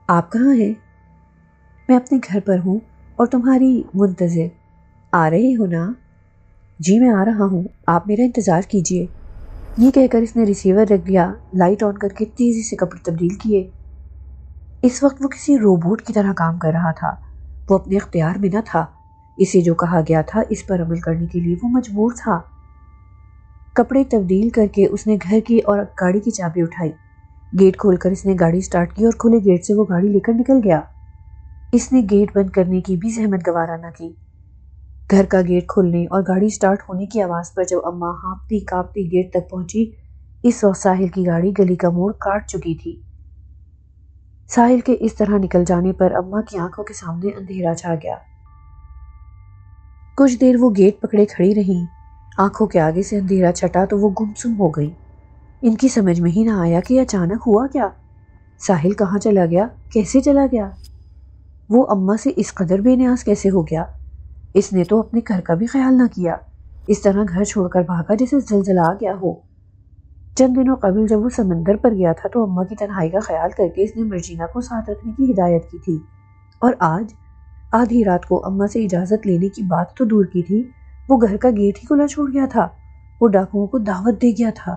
آپ کہاں ہیں؟ میں اپنے گھر پر ہوں اور تمہاری منتظر۔ آ رہے ہو نا؟ جی میں آ رہا ہوں، آپ میرا انتظار کیجیے۔ یہ کہہ کر اس نے ریسیور رکھ دیا، لائٹ آن کر کے تیزی سے کپڑے تبدیل کیے۔ اس وقت وہ کسی روبوٹ کی طرح کام کر رہا تھا۔ وہ اپنے اختیار میں نہ تھا۔ اسے جو کہا گیا تھا اس پر عمل کرنے کے لیے وہ مجبور تھا۔ کپڑے تبدیل کر کے اس نے گھر کی اور گاڑی کی چابی اٹھائی۔ گیٹ کھول کر اس نے گاڑی سٹارٹ کی اور کھلے گیٹ سے وہ گاڑی لے کر نکل گیا۔ اس نے گیٹ بند کرنے کی بھی زحمت گوارا نہ کی۔ گھر کا گیٹ کھلنے اور گاڑی سٹارٹ ہونے کی آواز پر جب اماں ہانپتی کانپتی گیٹ تک پہنچی، اس وقت ساحل کی گاڑی گلی کا موڑ کاٹ چکی تھی۔ ساحل کے اس طرح نکل جانے پر اماں کی آنکھوں کے سامنے اندھیرا چھا گیا۔ کچھ دیر وہ گیٹ پکڑے کھڑی رہیں۔ آنکھوں کے آگے سے اندھیرا چھٹا تو وہ گمسم ہو گئی۔ ان کی سمجھ میں ہی نہ آیا کہ اچانک ہوا کیا؟ ساحل کہاں چلا گیا؟ کیسے چلا گیا؟ وہ اماں سے اس قدر بے نیاز کیسے ہو گیا؟ اس نے تو اپنے گھر کا بھی خیال نہ کیا، اس طرح گھر چھوڑ کر بھاگا جیسے زلزلہ آ گیا ہو۔ چند دنوں قبل جب وہ سمندر پر گیا تھا تو اماں کی تنہائی کا خیال کر کے اس نے مرجینا کو ساتھ رکھنے کی ہدایت کی تھی، اور آج آدھی رات کو اماں سے اجازت لینے کی بات تو دور کی تھی، وہ گھر کا گیٹ ہی کھلا چھوڑ گیا تھا۔ وہ ڈاکوؤں کو دعوت دے گیا تھا۔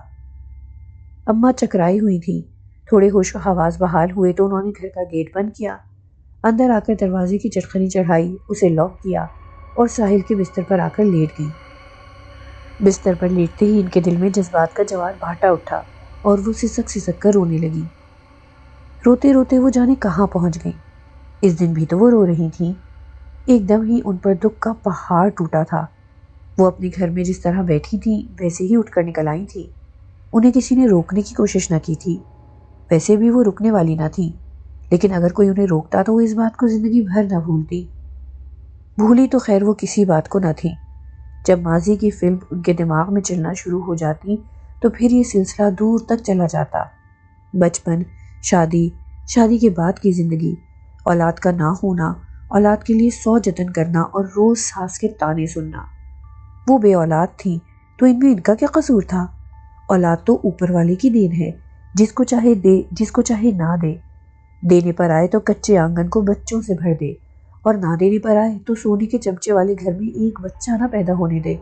اماں چکرائی ہوئی تھیں۔ تھوڑے ہوش و حواس بحال ہوئے تو انہوں نے گھر کا گیٹ بند کیا، اندر آ کر دروازے کی چٹکنی چڑھائی، اسے لاک کیا اور ساحل کے بستر پر آ کر لیٹ گئی۔ بستر پر لیٹتے ہی ان کے دل میں جذبات کا جوار بھاٹا اٹھا اور وہ سسک سسک کر رونے لگی۔ روتے روتے وہ جانے کہاں پہنچ گئیں۔ اس دن بھی تو وہ رو رہی تھیں۔ ایک دم ہی ان پر دکھ کا پہاڑ ٹوٹا تھا۔ وہ اپنے گھر میں جس طرح بیٹھی تھیں ویسے ہی اٹھ کر نکل آئی تھیں۔ انہیں کسی نے روکنے کی کوشش نہ کی تھی۔ ویسے بھی وہ رکنے والی نہ تھی، لیکن اگر کوئی انہیں روکتا تو وہ اس بات کو زندگی بھر نہ بھولتی۔ بھولی تو خیر وہ کسی بات کو نہ تھی۔ جب ماضی کی فلم ان کے دماغ میں چلنا شروع ہو جاتی تو پھر یہ سلسلہ دور تک چلا جاتا۔ بچپن، شادی، شادی کے بعد کی زندگی، اولاد کا نہ ہونا، اولاد کے لیے 100 جتن کرنا اور روز ساس کے تانے سننا۔ وہ بے اولاد تھیں تو ان میں ان کا کیا قصور تھا؟ اولاد تو اوپر والے کی دین ہے، جس کو چاہے دے، جس کو چاہے نہ دے۔ دینے پر آئے تو کچے آنگن کو بچوں سے بھر دے، اور نہ دینے پر آئے تو سونے کے چمچے والے گھر میں ایک بچہ نہ پیدا ہونے دے۔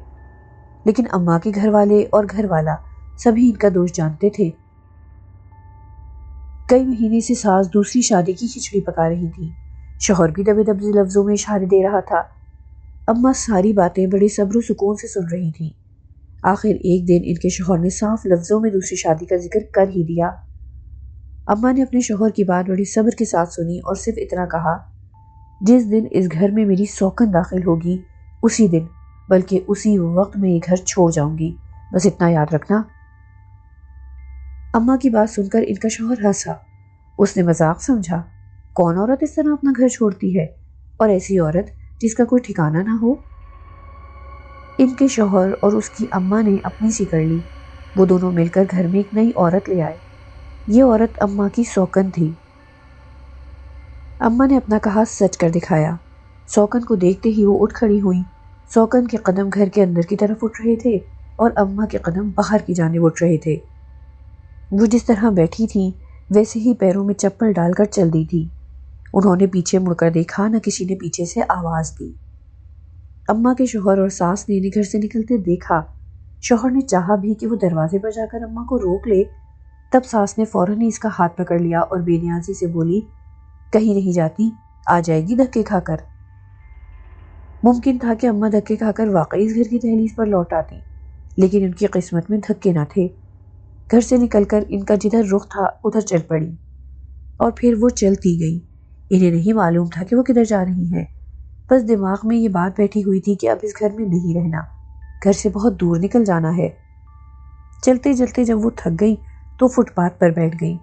لیکن اماں کے گھر والے اور گھر والا سبھی ان کا دوش جانتے تھے۔ کئی مہینے سے ساس دوسری شادی کی کھچڑی پکا رہی تھی۔ شوہر بھی دبے دبے لفظوں میں اشارے دے رہا تھا۔ اماں ساری باتیں بڑے صبر و سکون سے سن رہی تھیں۔ آخر ایک دن ان کے شوہر نے صاف لفظوں میں دوسری شادی کا ذکر کر ہی دیا۔ اماں نے اپنے شوہر کی بات بڑی صبر کے ساتھ سنی اور صرف اتنا کہا، جس دن اس گھر میں میری سوکن داخل ہوگی اسی دن بلکہ اسی وقت میں یہ گھر چھوڑ جاؤں گی، بس اتنا یاد رکھنا۔ اماں کی بات سن کر ان کا شوہر ہنسا۔ اس نے مذاق سمجھا، کون عورت اس طرح اپنا گھر چھوڑتی ہے، اور ایسی عورت جس کا کوئی ٹھکانہ نہ ہو؟ ان کے شوہر اور اس کی اماں نے اپنی سی کر لی۔ وہ دونوں مل کر گھر میں ایک نئی عورت لے آئے۔ یہ عورت اماں کی سوکن تھی۔ اماں نے اپنا کہا سچ کر دکھایا۔ سوکن کو دیکھتے ہی وہ اٹھ کھڑی ہوئی۔ سوکن کے قدم گھر کے اندر کی طرف اٹھ رہے تھے اور اماں کے قدم باہر کی جانب اٹھ رہے تھے۔ وہ جس طرح بیٹھی تھیں ویسے ہی پیروں میں چپل ڈال کر چل دی تھی۔ انہوں نے پیچھے مڑ کر دیکھا، نہ کسی نے پیچھے سے آواز دی۔ اماں کے شوہر اور ساس نے انہیں گھر سے نکلتے دیکھا۔ شوہر نے چاہا بھی کہ وہ دروازے پر جا کر اماں کو روک لے، تب ساس نے فوراً ہی اس کا ہاتھ پکڑ لیا اور بے نیازی سے بولی، کہیں نہیں جاتی، آ جائے گی دھکے کھا کر۔ ممکن تھا کہ اماں دھکے کھا کر واقعی اس گھر کی دہلیز پر لوٹ آتی، لیکن ان کی قسمت میں دھکے نہ تھے۔ گھر سے نکل کر ان کا جدھر رخ تھا ادھر چل پڑی، اور پھر وہ چلتی گئی۔ انہیں نہیں معلوم تھا کہ وہ کدھر جا رہی ہیں، بس دماغ میں یہ بات بیٹھی ہوئی تھی کہ اب اس گھر میں نہیں رہنا، گھر سے بہت دور نکل جانا ہے۔ چلتے چلتے جب وہ تھک گئی تو فٹ پاتھ پر بیٹھ گئی۔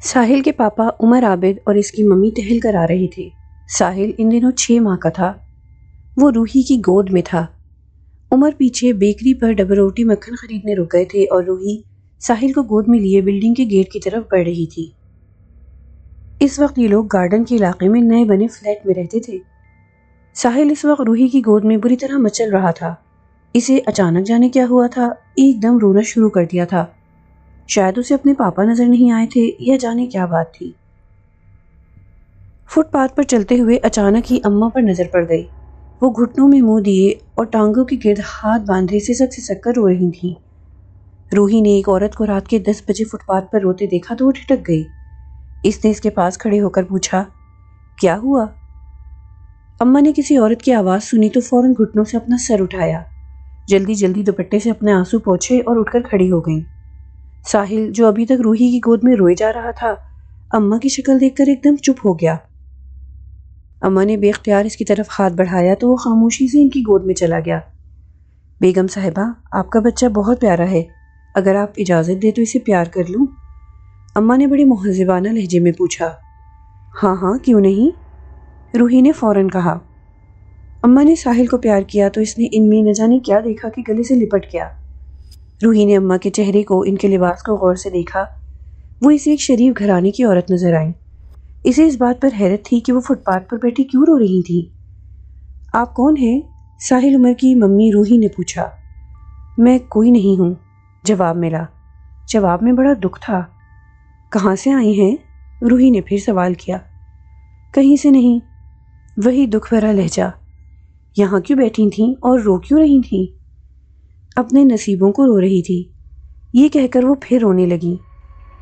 ساحل کے پاپا عمر عابد اور اس کی ممی ٹہل کر آ رہے تھے۔ ساحل ان دنوں 6 ماہ کا تھا۔ وہ روحی کی گود میں تھا۔ عمر پیچھے بیکری پر ڈبل روٹی مکھن خریدنے رک گئے تھے اور روحی ساحل کو گود میں لیے بلڈنگ کے گیٹ کی طرف بڑھ رہی تھی۔ اس وقت یہ لوگ گارڈن کے علاقے میں نئے بنے فلیٹ میں رہتے تھے۔ ساحل اس وقت روحی کی گود میں بری طرح مچل رہا تھا۔ اسے اچانک جانے کیا ہوا تھا، ایک دم رونا شروع کر دیا تھا۔ شاید اسے اپنے پاپا نظر نہیں آئے تھے یا جانے کیا بات تھی۔ فٹ پاتھ پر چلتے ہوئے اچانک ہی اماں پر نظر پڑ گئی۔ وہ گھٹنوں میں منہ دیے اور ٹانگوں کے گرد ہاتھ باندھے سسک سسک کر رو رہی تھیں۔ روحی نے ایک عورت کو رات کے 10 بجے فٹ پاتھ پر روتے دیکھا تو وہ ٹھٹک گئی۔ اس نے اس کے پاس کھڑے ہو کر پوچھا، کیا ہوا؟ اماں نے کسی عورت کی آواز سنی تو فوراً گھٹنوں سے اپنا سر اٹھایا، جلدی جلدی دوپٹے سے اپنے آنسو پوچھے اور اٹھ کر کھڑی ہو گئیں۔ ساحل جو ابھی تک روحی کی گود میں روئے جا رہا تھا، اماں کی شکل دیکھ کر ایک دم چپ ہو گیا۔ اماں نے بے اختیار اس کی طرف ہاتھ بڑھایا تو وہ خاموشی سے ان کی گود میں چلا گیا۔ بیگم صاحبہ، آپ کا بچہ بہت پیارا ہے، اگر آپ اجازت دیں تو اسے پیار کر لوں؟ اماں نے بڑے مہذبانہ لہجے میں پوچھا۔ ہاں ہاں، کیوں نہیں، روحی نے فوراً کہا۔ اماں نے ساحل کو پیار کیا تو اس نے ان میں نہ جانے کیا دیکھا کہ گلے سے لپٹ گیا۔ روحی نے اماں کے چہرے کو، ان کے لباس کو غور سے دیکھا۔ وہ اسے ایک شریف گھرانے کی عورت نظر آئیں۔ اسے اس بات پر حیرت تھی کہ وہ فٹ پاتھ پر بیٹھی کیوں رو رہی تھی۔ آپ کون ہیں؟ ساحل عمر کی ممی روحی نے پوچھا۔ میں کوئی نہیں ہوں، جواب ملا۔ جواب میں بڑا دکھ تھا۔ کہاں سے آئی ہیں؟ روحی نے پھر سوال کیا۔ کہیں سے نہیں، وہی دکھ بھرا لہجہ۔ یہاں کیوں بیٹھی تھیں اور رو کیوں رہی تھیں؟ اپنے نصیبوں کو رو رہی تھی، یہ کہہ کر وہ پھر رونے لگی۔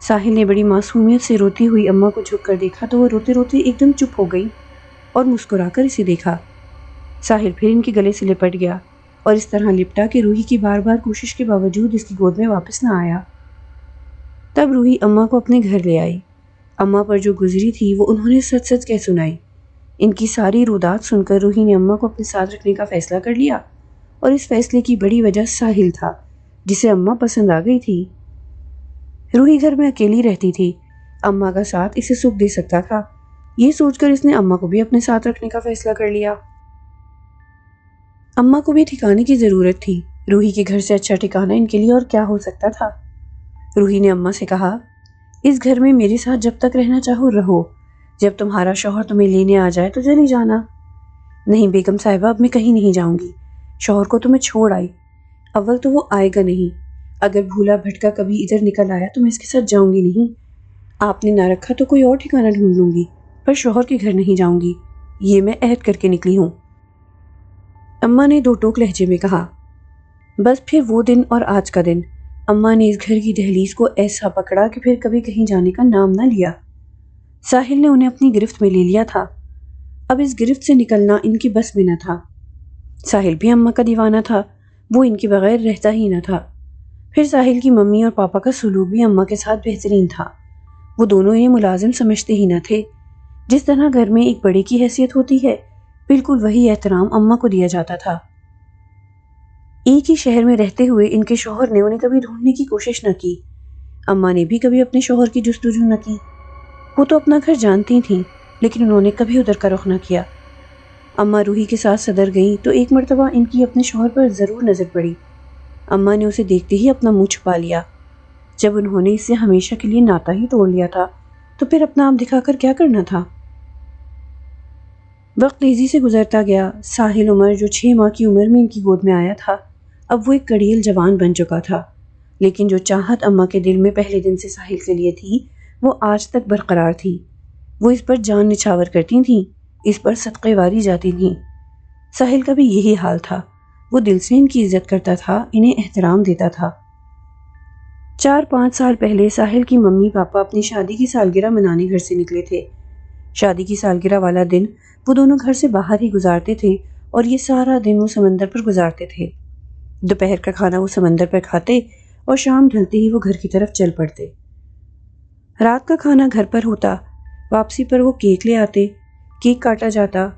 ساحل نے بڑی معصومیت سے روتی ہوئی اماں کو جھک کر دیکھا تو وہ روتے روتے ایک دم چپ ہو گئی اور مسکرا کر اسے دیکھا۔ ساحل پھر ان کے گلے سے لپٹ گیا اور اس طرح لپٹا کہ روحی کی بار بار کوشش کے باوجود اس کی گود میں واپس نہ آیا۔ تب روحی اماں کو اپنے گھر لے آئی۔ اماں پر جو گزری تھی وہ انہوں نے سچ سچ کہہ سنائی۔ ان کی ساری رودات سن کر روحی نے اماں کو اپنے ساتھ رکھنے کا فیصلہ کر لیا، اور اس فیصلے کی بڑی وجہ ساحل تھا، جسے اماں پسند آ گئی تھی۔ روحی گھر میں اکیلی رہتی تھی، اماں کا ساتھ اسے سکھ دے سکتا تھا، یہ سوچ کر اس نے اماں کو بھی اپنے ساتھ رکھنے کا فیصلہ کر لیا۔ اماں کو بھی ٹھکانے کی ضرورت تھی۔ روحی کے گھر سے اچھا ٹھکانہ ان کے لیے اور کیا ہو سکتا تھا۔ روحی نے اماں سے کہا، اس گھر میں میرے ساتھ جب تک رہنا چاہو رہو، جب تمہارا شوہر تمہیں لینے آ جائے تو چلی جانا۔ نہیں بیگم صاحبہ، اب میں کہیں نہیں جاؤں گی، شوہر کو تو میں چھوڑ آئی، اول تو وہ آئے گا نہیں، اگر بھولا بھٹکا کبھی ادھر نکل آیا تو میں اس کے ساتھ جاؤں گی نہیں۔ آپ نے نہ رکھا تو کوئی اور ٹھکانہ ڈھونڈ لوں گی، پر شوہر کے گھر نہیں جاؤں گی، یہ میں عہد کر کے نکلی ہوں۔ اماں نے دو ٹوک لہجے میں کہا۔ بس پھر وہ دن اور آج کا دن، اماں نے اس گھر کی دہلیز کو ایسا پکڑا کہ پھر کبھی کہیں جانے کا نام نہ لیا۔ ساحل نے انہیں اپنی گرفت میں لے لیا تھا، اب اس گرفت سے نکلنا ان کی بس میں نہ تھا۔ ساحل بھی اماں کا دیوانہ تھا، وہ ان کے بغیر رہتا ہی نہ تھا۔ پھر ساحل کی ممی اور پاپا کا سلوک بھی اماں کے ساتھ بہترین تھا، وہ دونوں انہیں ملازم سمجھتے ہی نہ تھے۔ جس طرح گھر میں ایک بڑے کی حیثیت ہوتی ہے، بالکل وہی احترام اماں کو دیا جاتا تھا۔ ایک ہی شہر میں رہتے ہوئے ان کے شوہر نے انہیں کبھی ڈھونڈنے کی کوشش نہ کی۔ اماں نے بھی کبھی اپنے شوہر کی جستجو نہ کی۔ وہ تو اپنا گھر جانتی تھیں، لیکن انہوں نے کبھی ادھر کا رخ نہ کیا۔ اماں روحی کے ساتھ صدر گئیں تو ایک مرتبہ ان کی اپنے شوہر پر ضرور نظر پڑی۔ اماں نے اسے دیکھتے ہی اپنا منہ چھپا لیا۔ جب انہوں نے اس سے ہمیشہ کے لیے ناتا ہی توڑ لیا تھا تو پھر اپنا آپ دکھا کر کیا کرنا تھا؟ وقت تیزی سے گزرتا گیا۔ ساحل عمر جو 6 ماہ کی عمر میں ان کی گود میں آیا تھا، اب وہ ایک کڑیل جوان بن چکا تھا، لیکن جو چاہت اماں کے دل میں پہلے دن سے ساحل کے لیے تھی وہ آج تک برقرار تھی۔ وہ اس پر جان نچھاور کرتی تھیں، اس پر صدقے واری جاتی تھیں۔ ساحل کا بھی یہی حال تھا۔ وہ دل سے ان کی عزت کرتا تھا، انہیں احترام دیتا تھا۔ 4-5 سال پہلے ساحل کی ممی پاپا اپنی شادی کی سالگرہ منانے گھر سے نکلے تھے۔ شادی کی سالگرہ والا دن وہ دونوں گھر سے باہر ہی گزارتے تھے اور یہ سارا دن وہ سمندر پر گزارتے تھے۔ دوپہر کا کھانا وہ سمندر پر کھاتے اور شام ڈھلتے ہی وہ گھر کی طرف چل پڑتے۔ رات کا کھانا گھر پر ہوتا، واپسی پر وہ کیک لے آتے، کیک کاٹا جاتا۔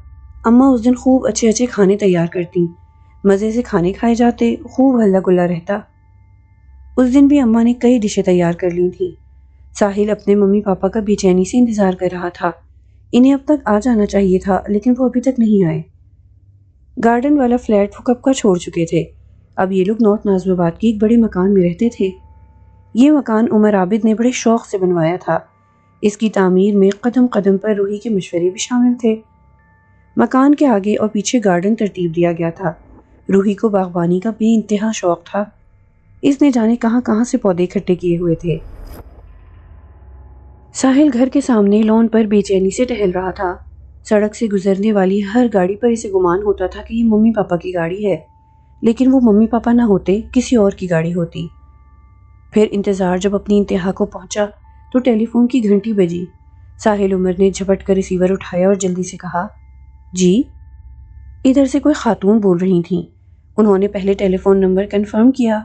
اماں اس دن خوب اچھے اچھے کھانے تیار کرتیں، مزے سے کھانے کھائے جاتے، خوب ہلا گلا رہتا۔ اس دن بھی اماں نے کئی ڈشیں تیار کر لی تھیں۔ ساحل اپنے ممی پاپا کا بے چینی سے انتظار کر رہا تھا۔ انہیں اب تک آ جانا چاہیے تھا، لیکن وہ ابھی تک نہیں آئے۔ گارڈن والا فلیٹ وہ کب کا چھوڑ چکے تھے۔ اب یہ لوگ نارتھ نازم آباد کے ایک بڑے مکان میں رہتے تھے۔ یہ مکان عمر عابد نے بڑے شوق سے بنوایا تھا۔ اس کی تعمیر میں قدم قدم پر روحی کے مشورے بھی شامل تھے۔ مکان کے آگے اور پیچھے گارڈن ترتیب دیا گیا تھا۔ روحی کو باغبانی کا بے انتہا شوق تھا۔ اس نے جانے کہاں کہاں سے پودے اکٹھے کیے ہوئے تھے۔ ساحل گھر کے سامنے لان پر بے چینی سے ٹہل رہا تھا۔ سڑک سے گزرنے والی ہر گاڑی پر اسے گمان ہوتا تھا کہ یہ ممی پاپا کی گاڑی ہے، لیکن وہ ممی پاپا نہ ہوتے، کسی اور کی گاڑی ہوتی۔ پھر انتظار جب اپنی انتہا کو پہنچا تو ٹیلی فون کی گھنٹی بجی۔ ساحل عمر نے جھپٹ کر ریسیور اٹھایا اور جلدی سے کہا، جی؟ ادھر سے کوئی خاتون بول رہی تھیں۔ انہوں نے پہلے ٹیلی فون نمبر کنفرم کیا۔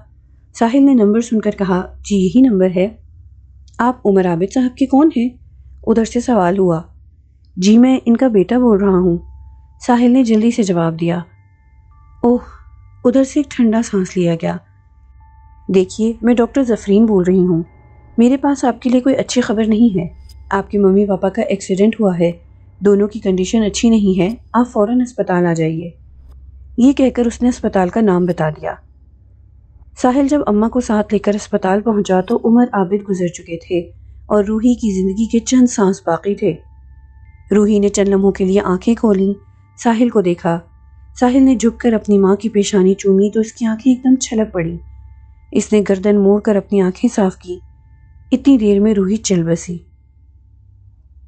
ساحل نے نمبر سن کر کہا، جی یہی نمبر ہے۔ آپ عمر عابد صاحب کے کون ہیں؟ ادھر سے سوال ہوا۔ جی میں ان کا بیٹا بول رہا ہوں، ساحل نے جلدی سے جواب دیا۔ اوہ، ادھر سے ایک ٹھنڈا سانس لیا گیا۔ دیکھیے میں ڈاکٹر زفرین بول رہی ہوں، میرے پاس آپ کے لیے کوئی اچھی خبر نہیں ہے۔ آپ کے ممی پاپا کا ایکسیڈنٹ ہوا ہے، دونوں کی کنڈیشن اچھی نہیں ہے، آپ فوراً اسپتال آ جائیے۔ یہ کہہ کر اس نے اسپتال کا نام بتا دیا۔ ساحل جب اماں کو ساتھ لے کر اسپتال پہنچا تو عمر عابد گزر چکے تھے اور روحی کی زندگی کے چند سانس باقی تھے۔ روحی نے چند لمحوں کے لیے آنکھیں کھولیں، ساحل کو دیکھا۔ ساحل نے جھک کر اپنی ماں کی پیشانی چومی تو اس کی آنکھیں ایک دم چھلک پڑیں۔ اس نے گردن موڑ کر اپنی آنکھیں صاف کی۔ اتنی دیر میں روحی چل بسی۔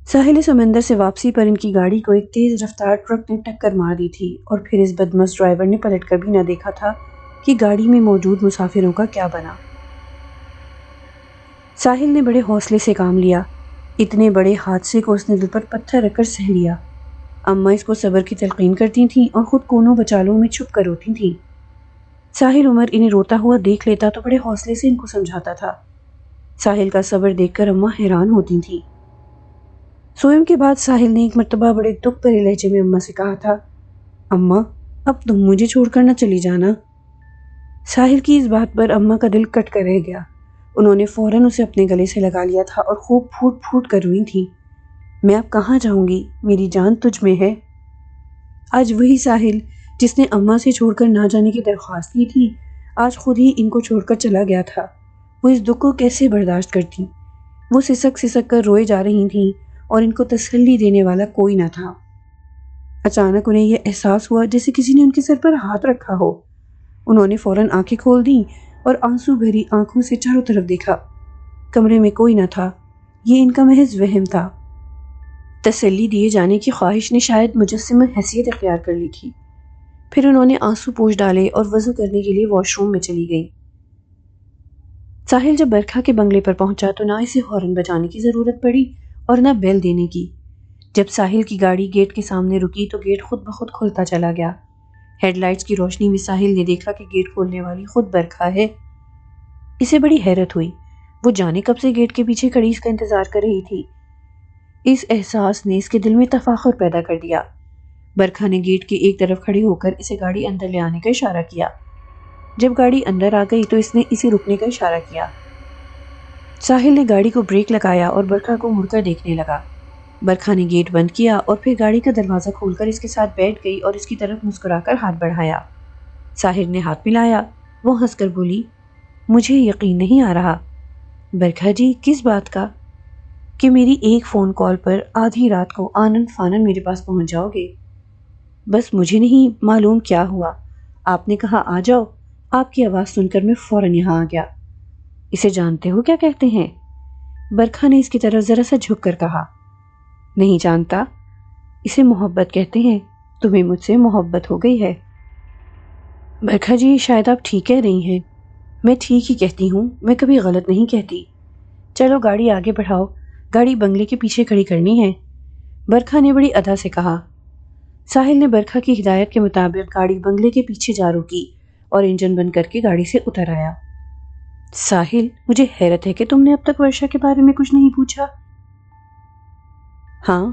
ساحل سمندر سے واپسی پر ان کی گاڑی کو ایک تیز رفتار ٹرک نے ٹکر مار دی تھی اور پھر اس بدمست ڈرائیور نے پلٹ کر بھی نہ دیکھا تھا کہ گاڑی میں موجود مسافروں کا کیا بنا۔ ساحل نے بڑے حوصلے سے کام لیا۔ اتنے بڑے حادثے کو اس نے دل پر پتھر رکھ کر سہ لیا۔ اماں اس کو صبر کی تلقین کرتی تھیں اور خود کونوں بچالوں میں چھپ کر روتی تھیں۔ ساحل عمر انہیں روتا ہوا دیکھ لیتا تو بڑے حوصلے سے ان کو سمجھاتا تھا۔ ساحل کا صبر دیکھ کر اماں حیران ہوتی تھیں۔ سوئم کے بعد ساحل نے ایک مرتبہ بڑے دکھ بھرے لہجے میں اماں سے کہا تھا، اماں اب تم مجھے چھوڑ کر نہ چلی جانا۔ ساحل کی اس بات پر اماں کا دل کٹ کر رہ گیا۔ انہوں نے فوراً اسے اپنے گلے سے لگا لیا تھا اور خوب پھوٹ پھوٹ کر روئی تھیں، میں اب کہاں جاؤں گی، میری جان تجھ میں ہے۔ آج وہی ساحل جس نے اماں سے چھوڑ کر نہ جانے کی درخواست کی تھی، آج خود ہی ان کو چھوڑ کر چلا گیا تھا۔ وہ اس دکھ کو کیسے برداشت کرتی؟ وہ سسک سسک کر روئے جا رہی تھیں اور ان کو تسلی دینے والا کوئی نہ تھا۔ اچانک انہیں یہ احساس ہوا جیسے کسی نے ان کے سر پر ہاتھ رکھا ہو۔ انہوں نے فوراً آنکھیں کھول دیں اور آنسو بھری آنکھوں سے چاروں طرف دیکھا۔ کمرے میں کوئی نہ تھا، یہ ان کا محض وہم تھا۔ تسلی دیے جانے کی خواہش نے شاید مجسمہ حیثیت اختیار کر لی تھی۔ پھر انہوں نے آنسو پوچھ ڈالے اور وضو کرنے کے لیے واش روم میں چلی گئی۔ ساحل جب برکھا کے بنگلے پر پہنچا تو نہ اسے ہارن بجانے کی ضرورت پڑی اور نہ بیل دینے کی۔ جب ساحل کی گاڑی گیٹ کے سامنے رکی تو گیٹ خود بخود کھلتا چلا گیا۔ ہیڈ لائٹس کی روشنی میں ساحل نے دیکھا کہ گیٹ کھولنے والی خود برکھا ہے۔ اسے بڑی حیرت ہوئی، وہ جانے کب سے گیٹ کے پیچھے کھڑی اس کا انتظار کر رہی تھی۔ اس احساس نے اس کے دل میں تفاخر پیدا کر دیا۔ برکھا نے گیٹ کے ایک طرف کھڑے ہو کر اسے گاڑی اندر لے آنے کا اشارہ کیا۔ جب گاڑی اندر آ گئی تو اس نے اسے رکنے کا اشارہ کیا۔ ساحل نے گاڑی کو بریک لگایا اور برکھا کو مڑ کر دیکھنے لگا۔ برکھا نے گیٹ بند کیا اور پھر گاڑی کا دروازہ کھول کر اس کے ساتھ بیٹھ گئی اور اس کی طرف مسکرا کر ہاتھ بڑھایا۔ ساحل نے ہاتھ ملایا۔ وہ ہنس کر بولی، مجھے یقین نہیں آ رہا۔ برکھا جی، کس بات کا؟ کہ میری ایک فون کال پر آدھی رات کو آنن فانن میرے پاس پہنچ جاؤ گے۔ بس مجھے نہیں معلوم کیا ہوا، آپ نے کہا آ جاؤ، آپ کی آواز سن کر میں فوراً یہاں آ گیا۔ اسے جانتے ہو کیا کہتے ہیں؟ برکھا نے اس کی طرف ذرا سا جھک کر کہا۔ نہیں جانتا، اسے محبت کہتے ہیں، تمہیں مجھ سے محبت ہو گئی ہے۔ برکھا جی، شاید آپ ٹھیک کہہ رہی ہیں۔ میں ٹھیک ہی کہتی ہوں، میں کبھی غلط نہیں کہتی۔ چلو گاڑی آگے بڑھاؤ، گاڑی بنگلے کے پیچھے کھڑی کرنی ہے، برکھا نے بڑی ادا سے کہا۔ ساحل نے برکھا کی ہدایت کے مطابق گاڑی بنگلے کے پیچھے جا رکی اور انجن بند کر کے گاڑی سے اتر آیا۔ ساحل، مجھے حیرت ہے کہ تم نے اب تک ورشا کے بارے میں کچھ نہیں پوچھا۔ ہاں،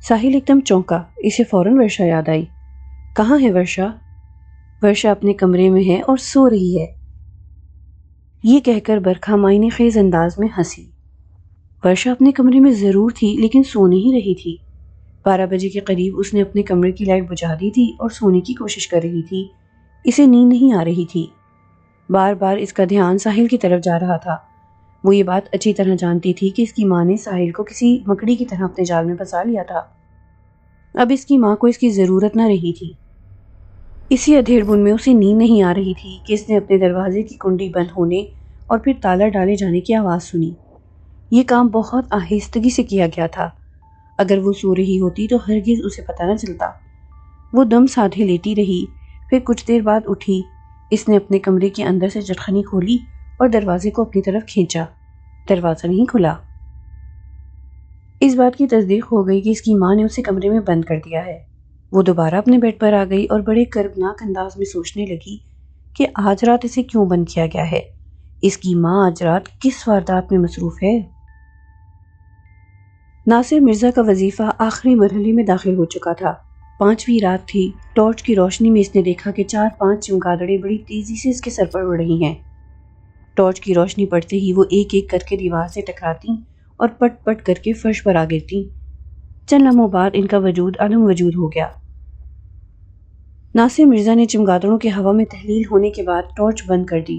ساحل ایک دم چونکا، اسے فوراً ورشا یاد آئی۔ کہاں ہے ورشا؟ ورشا اپنے کمرے میں ہے اور سو رہی ہے۔ یہ کہہ کر برکھا معنی خیز انداز میں ہنسی۔ ورشا اپنے کمرے میں ضرور تھی لیکن سو نہیں رہی تھی۔ 12 بجے کے قریب اس نے اپنے کمرے کی لائٹ بجھا دی تھی اور سونے کی کوشش کر رہی تھی۔ اسے نیند نہیں آ رہی تھی۔ بار بار اس کا دھیان ساحل کی طرف جا رہا تھا۔ وہ یہ بات اچھی طرح جانتی تھی کہ اس کی ماں نے ساحل کو کسی مکڑی کی طرح اپنے جال میں پھنسا لیا تھا۔ اب اس کی ماں کو اس کی ضرورت نہ رہی تھی۔ اسی ادھیڑ بن میں اسے نیند نہیں آ رہی تھی کہ اس نے اپنے دروازے کی کنڈی بند ہونے اور پھر تالا ڈالے جانے کی آواز سنی۔ یہ کام بہت آہستگی سے کیا گیا تھا۔ اگر وہ سو رہی ہوتی تو ہرگز اسے پتہ نہ چلتا۔ وہ دم سادھے لیٹی رہی، پھر کچھ دیر بعد اٹھی۔ اس نے اپنے کمرے کے اندر سے چٹخنی کھولی اور دروازے کو اپنی طرف کھینچا۔ دروازہ نہیں کھلا۔ اس بات کی تصدیق ہو گئی کہ اس کی ماں نے اسے کمرے میں بند کر دیا ہے۔ وہ دوبارہ اپنے بیڈ پر آ گئی اور بڑے کربناک انداز میں سوچنے لگی کہ آج رات اسے کیوں بند کیا گیا ہے؟ اس کی ماں آج رات کس واردات میں مصروف ہے؟ ناصر مرزا کا وظیفہ آخری مرحلے میں داخل ہو چکا تھا۔ 5ویں رات تھی۔ ٹارچ کی روشنی میں اس نے دیکھا کہ 4-5 چمگادڑیں بڑی تیزی سے اس کے سر پر اڑ رہی ہیں۔ ٹارچ کی روشنی پڑتے ہی وہ ایک ایک کر کے دیوار سے ٹکراتی اور پٹ پٹ کر کے فرش پر آ گرتی۔ چند لمحوں بعد ان کا وجود عدم وجود ہو گیا۔ ناصر مرزا نے چمگادڑوں کے ہوا میں تحلیل ہونے کے بعد ٹارچ بند کر دی۔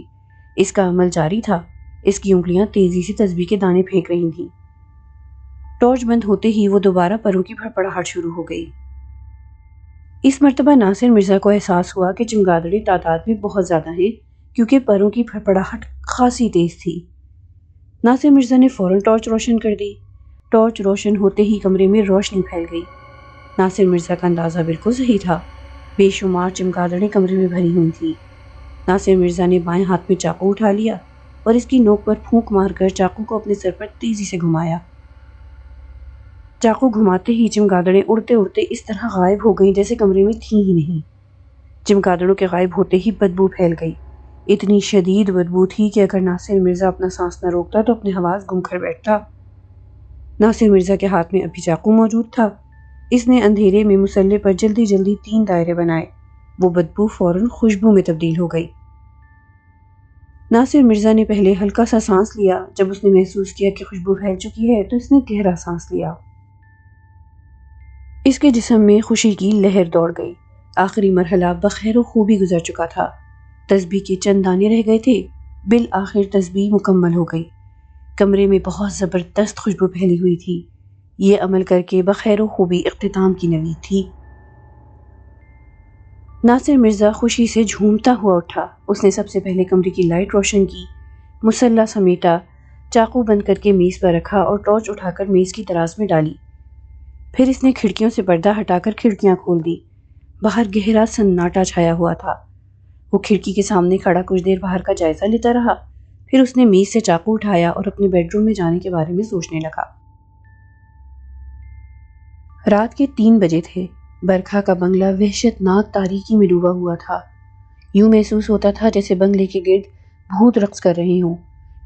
اس کا عمل جاری تھا۔ اس کی انگلیاں تیزی سے تسبیح کے دانے پھینک رہی تھیں۔ ٹارچ بند ہوتے ہی وہ دوبارہ پروں کی پھڑپڑاہٹ شروع ہو گئی۔ اس مرتبہ ناصر مرزا کو احساس ہوا کہ چمگادڑیں تعداد میں بہت زیادہ ہیں کیونکہ پروں کی پھڑپڑاہٹ خاصی تیز تھی۔ ناصر مرزا نے فوراً ٹارچ روشن کر دی۔ ٹارچ روشن ہوتے ہی کمرے میں روشنی پھیل گئی۔ ناصر مرزا کا اندازہ بالکل صحیح تھا۔ بے شمار چمگادڑیں کمرے میں بھری ہوئی تھیں۔ ناصر مرزا نے بائیں ہاتھ میں چاقو اٹھا لیا اور اس کی نوک پر پھونک مار کر چاقو کو اپنے سر پر تیزی سے گھمایا۔ چاقو گھماتے ہی چمگادڑیں اڑتے اڑتے اس طرح غائب ہو گئیں جیسے کمرے میں تھیں ہی نہیں۔ چمگادڑوں کے غائب ہوتے ہی بدبو پھیل گئی۔ اتنی شدید بدبو تھی کہ اگر ناصر مرزا اپنا سانس نہ روکتا تو اپنے حواس گم کر بیٹھتا۔ ناصر مرزا کے ہاتھ میں ابھی چاقو موجود تھا۔ اس نے اندھیرے میں مسلح پر جلدی جلدی 3 دائرے بنائے۔ وہ بدبو فوراً خوشبو میں تبدیل ہو گئی۔ ناصر مرزا نے پہلے ہلکا سا سانس لیا۔ جب اس نے محسوس کیا کہ خوشبو پھیل چکی ہے تو اس نے گہرا سانس لیا۔ اس کے جسم میں خوشی کی لہر دوڑ گئی۔ آخری مرحلہ بخیر و خوبی گزر چکا تھا۔ تسبیح کے چند دانے رہ گئے تھے۔ بالآخر تسبیح مکمل ہو گئی۔ کمرے میں بہت زبردست خوشبو پھیلی ہوئی تھی۔ یہ عمل کر کے بخیر و خوبی اختتام کی نوید تھی۔ ناصر مرزا خوشی سے جھومتا ہوا اٹھا۔ اس نے سب سے پہلے کمرے کی لائٹ روشن کی، مسلح سمیٹا، چاقو بند کر کے میز پر رکھا اور ٹارچ اٹھا کر میز کی تراز میں ڈالی۔ پھر اس نے کھڑکیوں سے پردہ ہٹا کر کھڑکیاں کھول دی۔ باہر گہرا سناٹا چھایا ہوا تھا۔ وہ کھڑکی کے سامنے کھڑا کچھ دیر باہر کا جائزہ لیتا رہا، پھر اس نے میز سے چاقو اٹھایا اور اپنے بیڈ روم میں جانے کے بارے میں سوچنے لگا۔ رات کے 3 بجے تھے۔ برکھا کا بنگلہ وحشتناک تاریکی میں ڈوبا ہوا تھا۔ یوں محسوس ہوتا تھا جیسے بنگلے کے گرد بھوت رقص کر رہے ہوں،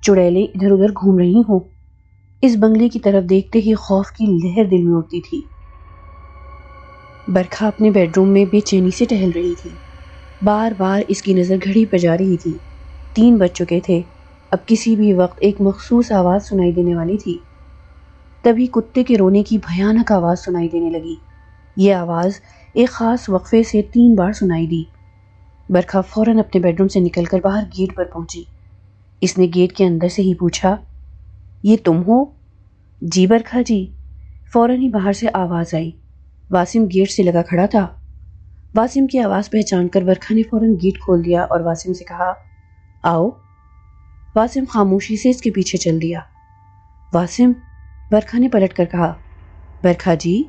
چڑیلیں ادھر ادھر گھوم رہی ہوں۔ اس بنگلے کی طرف دیکھتے ہی خوف کی لہر دل میں اٹھتی تھی۔ برکھا اپنے بیڈ روم میں بے چینی سے ٹہل رہی تھی۔ بار بار اس کی نظر گھڑی پر جا رہی تھی۔ 3 بج چکے تھے۔ اب کسی بھی وقت ایک مخصوص آواز سنائی دینے والی تھی۔ تبھی کتے کے رونے کی بھیانک آواز سنائی دینے لگی۔ یہ آواز ایک خاص وقفے سے 3 بار سنائی دی۔ برکھا فوراً اپنے بیڈ روم سے نکل کر باہر گیٹ پر پہنچی۔ اس نے گیٹ کے اندر سے ہی پوچھا، یہ تم ہو؟ جی برکھا جی۔ فوراً ہی باہر سے آواز آئی۔ واسم گیٹ سے لگا کھڑا تھا۔ واسم کی آواز پہچان کر برکھا نے فوراً گیٹ کھول دیا اور واسم سے کہا، آؤ۔ واسم خاموشی سے اس کے پیچھے چل دیا۔ واسم، برکھا نے پلٹ کر کہا۔ برکھا جی۔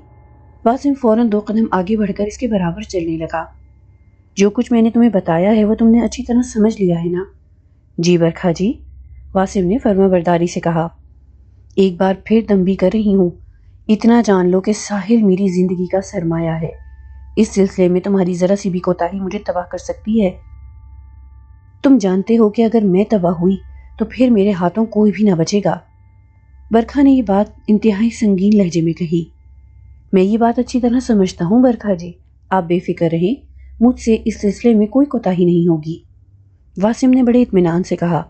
واسم فوراً 2 قدم آگے بڑھ کر اس کے برابر چلنے لگا۔ جو کچھ میں نے تمہیں بتایا ہے وہ تم نے اچھی طرح سمجھ لیا ہے نا؟ جی برکھا جی، واسم نے فرما برداری سے کہا۔ ایک بار پھر تنبیہ کر رہی ہوں، اتنا جان لو کہ ساحل میری زندگی کا سرمایہ ہے۔ اس سلسلے میں تمہاری ذرا سی بھی کوتاہی مجھے تباہ کر سکتی ہے۔ تم جانتے ہو کہ اگر میں تباہ ہوئی تو پھر میرے ہاتھوں کوئی بھی نہ بچے گا۔ برکھا نے یہ بات انتہائی سنگین لہجے میں کہی۔ میں یہ بات اچھی طرح سمجھتا ہوں برکھا جی، آپ بے فکر رہیں، مجھ سے اس سلسلے میں کوئی کوتاہی نہیں ہوگی۔ واسم نے بڑے اطمینان سے کہا،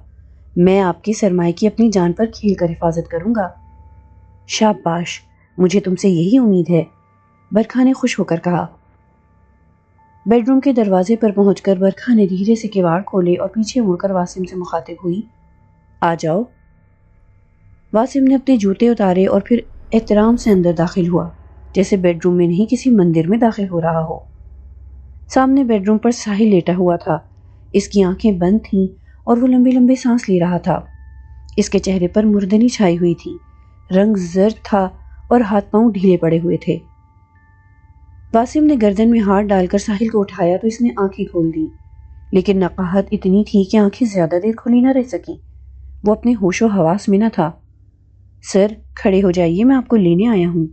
میں آپ کے سرمایہ کی اپنی جان پر کھیل کر حفاظت کروں گا۔ شاباش، مجھے تم سے یہی امید ہے، برکھا نے خوش ہو کر کہا۔ بیڈ روم کے دروازے پر پہنچ کر برکھا نے دھیرے سے کیواڑ کھولے اور پیچھے مڑ کر واسم سے مخاطب ہوئی، آ جاؤ۔ واسم نے اپنے جوتے اتارے اور پھر احترام سے اندر داخل ہوا، جیسے بیڈ روم میں نہیں کسی مندر میں داخل ہو رہا ہو۔ سامنے بیڈ روم پر ساحل لیٹا ہوا تھا۔ اس کی آنکھیں بند تھیں اور وہ لمبے لمبے سانس لے رہا تھا۔ اس کے چہرے پر مردنی چھائی ہوئی تھی، رنگ زرد تھا اور ہاتھ پاؤں ڈھیلے پڑے ہوئے تھے۔ واسم نے گردن میں ہاتھ ڈال کر ساحل کو اٹھایا تو اس نے آنکھیں کھول دیں، لیکن نقاہت اتنی تھی کہ آنکھیں زیادہ دیر کھلی نہ رہ سکیں۔ وہ اپنے ہوش و حواس میں نہ تھا۔ سر، کھڑے ہو جائیے، میں آپ کو لینے آیا ہوں،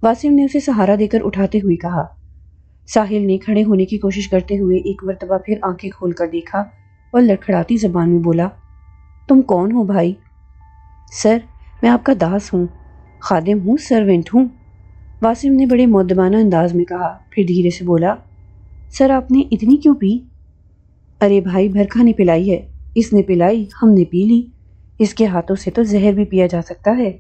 واسم نے اسے سہارا دے کر اٹھاتے ہوئے کہا۔ ساحل نے کھڑے ہونے کی کوشش کرتے ہوئے ایک مرتبہ پھر آنکھیں کھول کر دیکھا اور لڑکھڑاتی زبان میں بولا، تم کون ہو بھائی؟ سر، میں آپ کا داس ہوں، خادم ہوں، سرونٹ ہوں، واسم نے بڑے مؤدبانہ انداز میں کہا، پھر دھیرے سے بولا، سر آپ نے اتنی کیوں پی؟ ارے بھائی، برکھا نے پلائی ہے، اس نے پلائی، ہم نے پی لی، اس کے ہاتھوں سے تو زہر بھی پیا جا سکتا ہے۔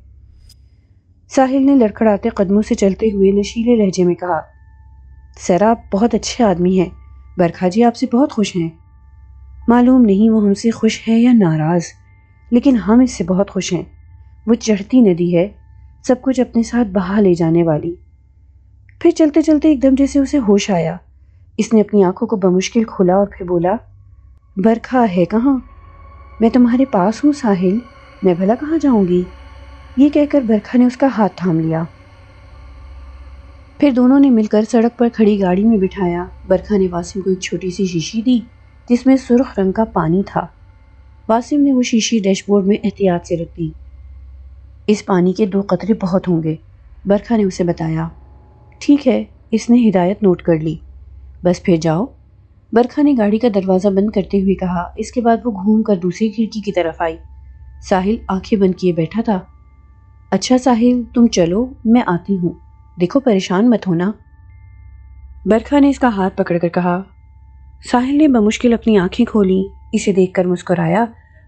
ساحل نے لڑکھڑاتے قدموں سے چلتے ہوئے نشیلے لہجے میں کہا، سر آپ بہت اچھے آدمی ہیں، برکھا جی آپ سے بہت خوش ہیں۔ معلوم نہیں وہ ہم سے خوش ہے یا ناراض، لیکن ہم اس سے بہت خوش ہیں۔ وہ چڑھتی ندی ہے، سب کچھ اپنے ساتھ بہا لے جانے والی۔ پھر چلتے چلتے ایک دم جیسے اسے ہوش آیا، اس نے اپنی آنکھوں کو بمشکل کھولا اور پھر بولا، برکھا ہے کہاں؟ میں تمہارے پاس ہوں ساحل، میں بھلا کہاں جاؤں گی؟ یہ کہہ کر برکھا نے اس کا ہاتھ تھام لیا۔ پھر دونوں نے مل کر سڑک پر کھڑی گاڑی میں بٹھایا۔ برکھا نے واسم کو ایک چھوٹی سی شیشی دی جس میں سرخ رنگ کا پانی تھا۔ واسم نے وہ شیشی ڈیش بورڈ میں احتیاط سے رکھ دی۔ اس پانی کے 2 قطرے بہت ہوں گے، برکھا نے اسے بتایا۔ ٹھیک ہے، اس نے ہدایت نوٹ کر لی، بس پھر جاؤ، برکھا نے گاڑی کا دروازہ بند کرتے ہوئے کہا۔ اس کے بعد وہ گھوم کر دوسری کھڑکی کی طرف آئی۔ ساحل آنکھیں بند کیے بیٹھا تھا۔ اچھا ساحل، تم چلو، میں آتی ہوں، دیکھو پریشان مت ہونا، برکھا نے اس کا ہاتھ پکڑ کر کہا۔ ساحل نے بمشکل اپنی آنکھیں کھولیں، اسے دیکھ کر مسکرایا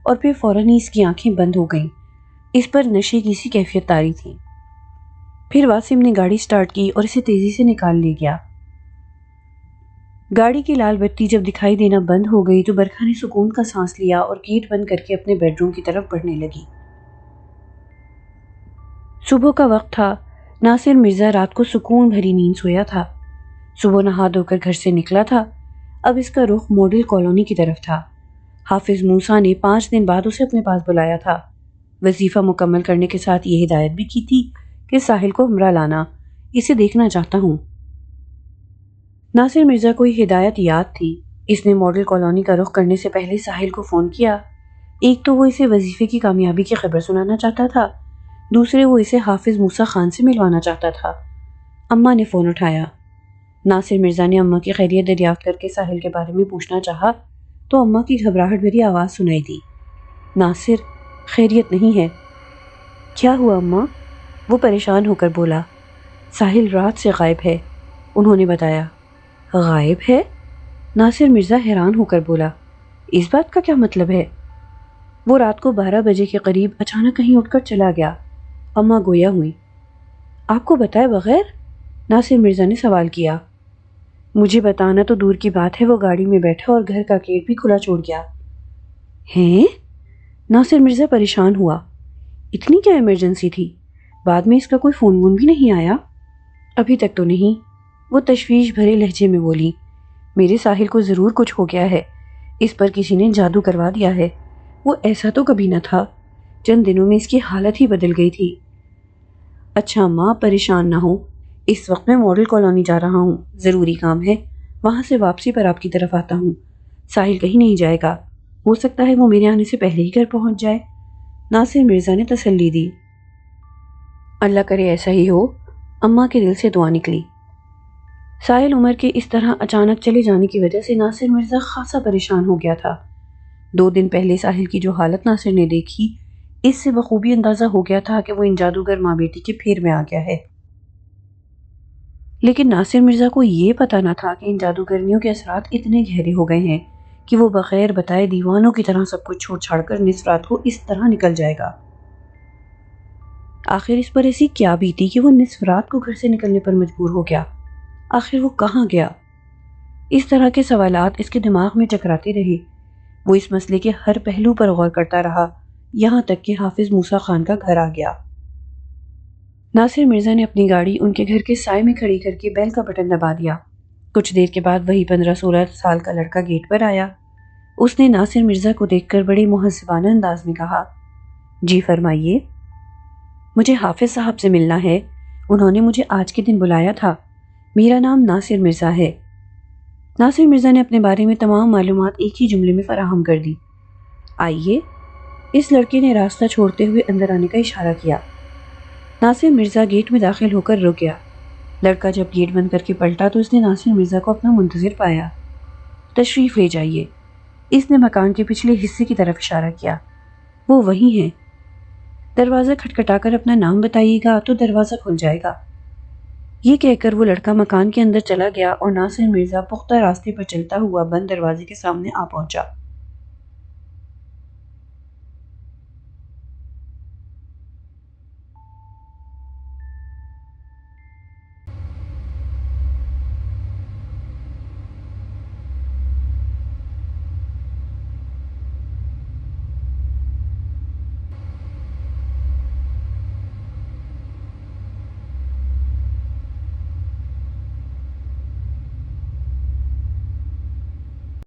اور پھر فوراً ہی اس کی آنکھیں بند ہو گئیں۔ اس پر نشے کی سی کیفیت طاری تھی۔ پھر واسم نے گاڑی سٹارٹ کی اور اسے تیزی سے نکال لے گیا۔ گاڑی کی لال بتی جب دکھائی دینا بند ہو گئی تو برکھا نے سکون کا سانس لیا اور گیٹ بند کر کے اپنے بیڈ روم کی طرف بڑھنے لگی۔ صبح کا وقت تھا۔ ناصر مرزا رات کو سکون بھری نیند سویا تھا۔ صبح نہا دھو کر گھر سے نکلا تھا۔ اب اس کا رخ ماڈل کالونی کی طرف تھا۔ حافظ موسیٰ نے 5 دن بعد اسے اپنے پاس بلایا تھا۔ وظیفہ مکمل کرنے کے ساتھ یہ ہدایت بھی کی تھی کہ ساحل کو ہمراہ لانا، اسے دیکھنا چاہتا ہوں۔ ناصر مرزا کو یہ ہدایت یاد تھی۔ اس نے ماڈل کالونی کا رخ کرنے سے پہلے ساحل کو فون کیا۔ ایک تو وہ اسے وظیفے کی کامیابی کی خبر سنانا چاہتا تھا، دوسرے وہ اسے حافظ موسیٰ خان سے ملوانا چاہتا تھا۔ اماں نے فون اٹھایا۔ ناصر مرزا نے اماں کی خیریت دریافت کر کے ساحل کے بارے میں پوچھنا چاہا تو اماں کی گھبراہٹ بھری آواز سنائی دی، ناصر، خیریت نہیں ہے۔ کیا ہوا اماں؟ وہ پریشان ہو کر بولا، ساحل رات سے غائب ہے، انہوں نے بتایا۔ غائب ہے؟ ناصر مرزا حیران ہو کر بولا۔ اس بات کا کیا مطلب ہے؟ وہ رات کو 12 بجے کے قریب اچانک کہیں اٹھ کر چلا گیا۔ اماں گویا ہوئی۔ آپ کو بتائے بغیر؟ ناصر مرزا نے سوال کیا۔ مجھے بتانا تو دور کی بات ہے، وہ گاڑی میں بیٹھا اور گھر کا گیٹ بھی کھلا چھوڑ گیا۔ ہیں؟ ناصر مرزا پریشان ہوا۔ اتنی کیا ایمرجنسی تھی؟ بعد میں اس کا کوئی فون وون بھی نہیں آیا؟ ابھی تک تو نہیں، وہ تشویش بھرے لہجے میں بولی۔ میرے ساحل کو ضرور کچھ ہو گیا ہے، اس پر کسی نے جادو کروا دیا ہے۔ وہ ایسا تو کبھی نہ تھا، چند دنوں میں اس کی حالت ہی بدل گئی تھی۔ اچھا ماں، پریشان نہ ہو، اس وقت میں ماڈل کالونی جا رہا ہوں، ضروری کام ہے، وہاں سے واپسی پر آپ کی طرف آتا ہوں۔ ساحل کہیں نہیں جائے گا، ہو سکتا ہے وہ میرے آنے سے پہلے ہی گھر پہنچ جائے۔ ناصر مرزا نے تسلی دی۔ اللہ کرے ایسا ہی ہو، اماں کے دل سے دعا نکلی۔ ساحل عمر کے اس طرح اچانک چلے جانے کی وجہ سے ناصر مرزا خاصا پریشان ہو گیا تھا۔ 2 دن پہلے ساحل کی جو حالت ناصر نے دیکھی، اس سے بخوبی اندازہ ہو گیا تھا کہ وہ ان جادوگر ماں بیٹی کے پھیر میں آ گیا ہے۔ لیکن ناصر مرزا کو یہ پتہ نہ تھا کہ ان جادوگرنیوں کے اثرات اتنے گہرے ہو گئے ہیں کہ وہ بغیر بتائے دیوانوں کی طرح سب کچھ چھوڑ چھاڑ کر نصف رات کو اس طرح نکل جائے گا۔ آخر اس پر ایسی کیا بیتی کہ وہ نصف رات کو گھر سے نکلنے پر مجبور ہو گیا؟ آخر وہ کہاں گیا؟ اس طرح کے سوالات اس کے دماغ میں چکراتے رہے۔ وہ اس مسئلے کے ہر پہلو پر غور کرتا رہا، یہاں تک کہ حافظ موسیٰ خان کا گھر آ گیا۔ ناصر مرزا نے اپنی گاڑی ان کے گھر کے سائے میں کھڑی کر کے بیل کا بٹن دبا دیا۔ کچھ دیر کے بعد وہی 15-16 سال کا لڑکا گیٹ پر آیا۔ اس نے ناصر مرزا کو دیکھ کر بڑے مہذبانہ انداز میں کہا، جی فرمائیے۔ مجھے حافظ صاحب سے ملنا ہے، انہوں نے مجھے آج کے دن بلایا تھا، میرا نام ناصر مرزا ہے۔ ناصر مرزا نے اپنے بارے میں تمام معلومات ایک ہی جملے میں فراہم کر دی۔ آئیے۔ اس لڑکے نے راستہ چھوڑتے ہوئے اندر آنے کا اشارہ کیا۔ ناصر مرزا گیٹ میں داخل ہو کر رک گیا۔ لڑکا جب گیٹ بند کر کے پلٹا تو اس نے ناصر مرزا کو اپنا منتظر پایا۔ تشریف لے جائیے، اس نے مکان کے پچھلے حصے کی طرف اشارہ کیا۔ وہ وہی ہیں، دروازہ کھٹکھٹا کر اپنا نام بتائیے گا تو دروازہ کھل جائے گا۔ یہ کہہ کر وہ لڑکا مکان کے اندر چلا گیا اور ناصر مرزا پختہ راستے پر چلتا ہوا بند دروازے کے سامنے آ پہنچا۔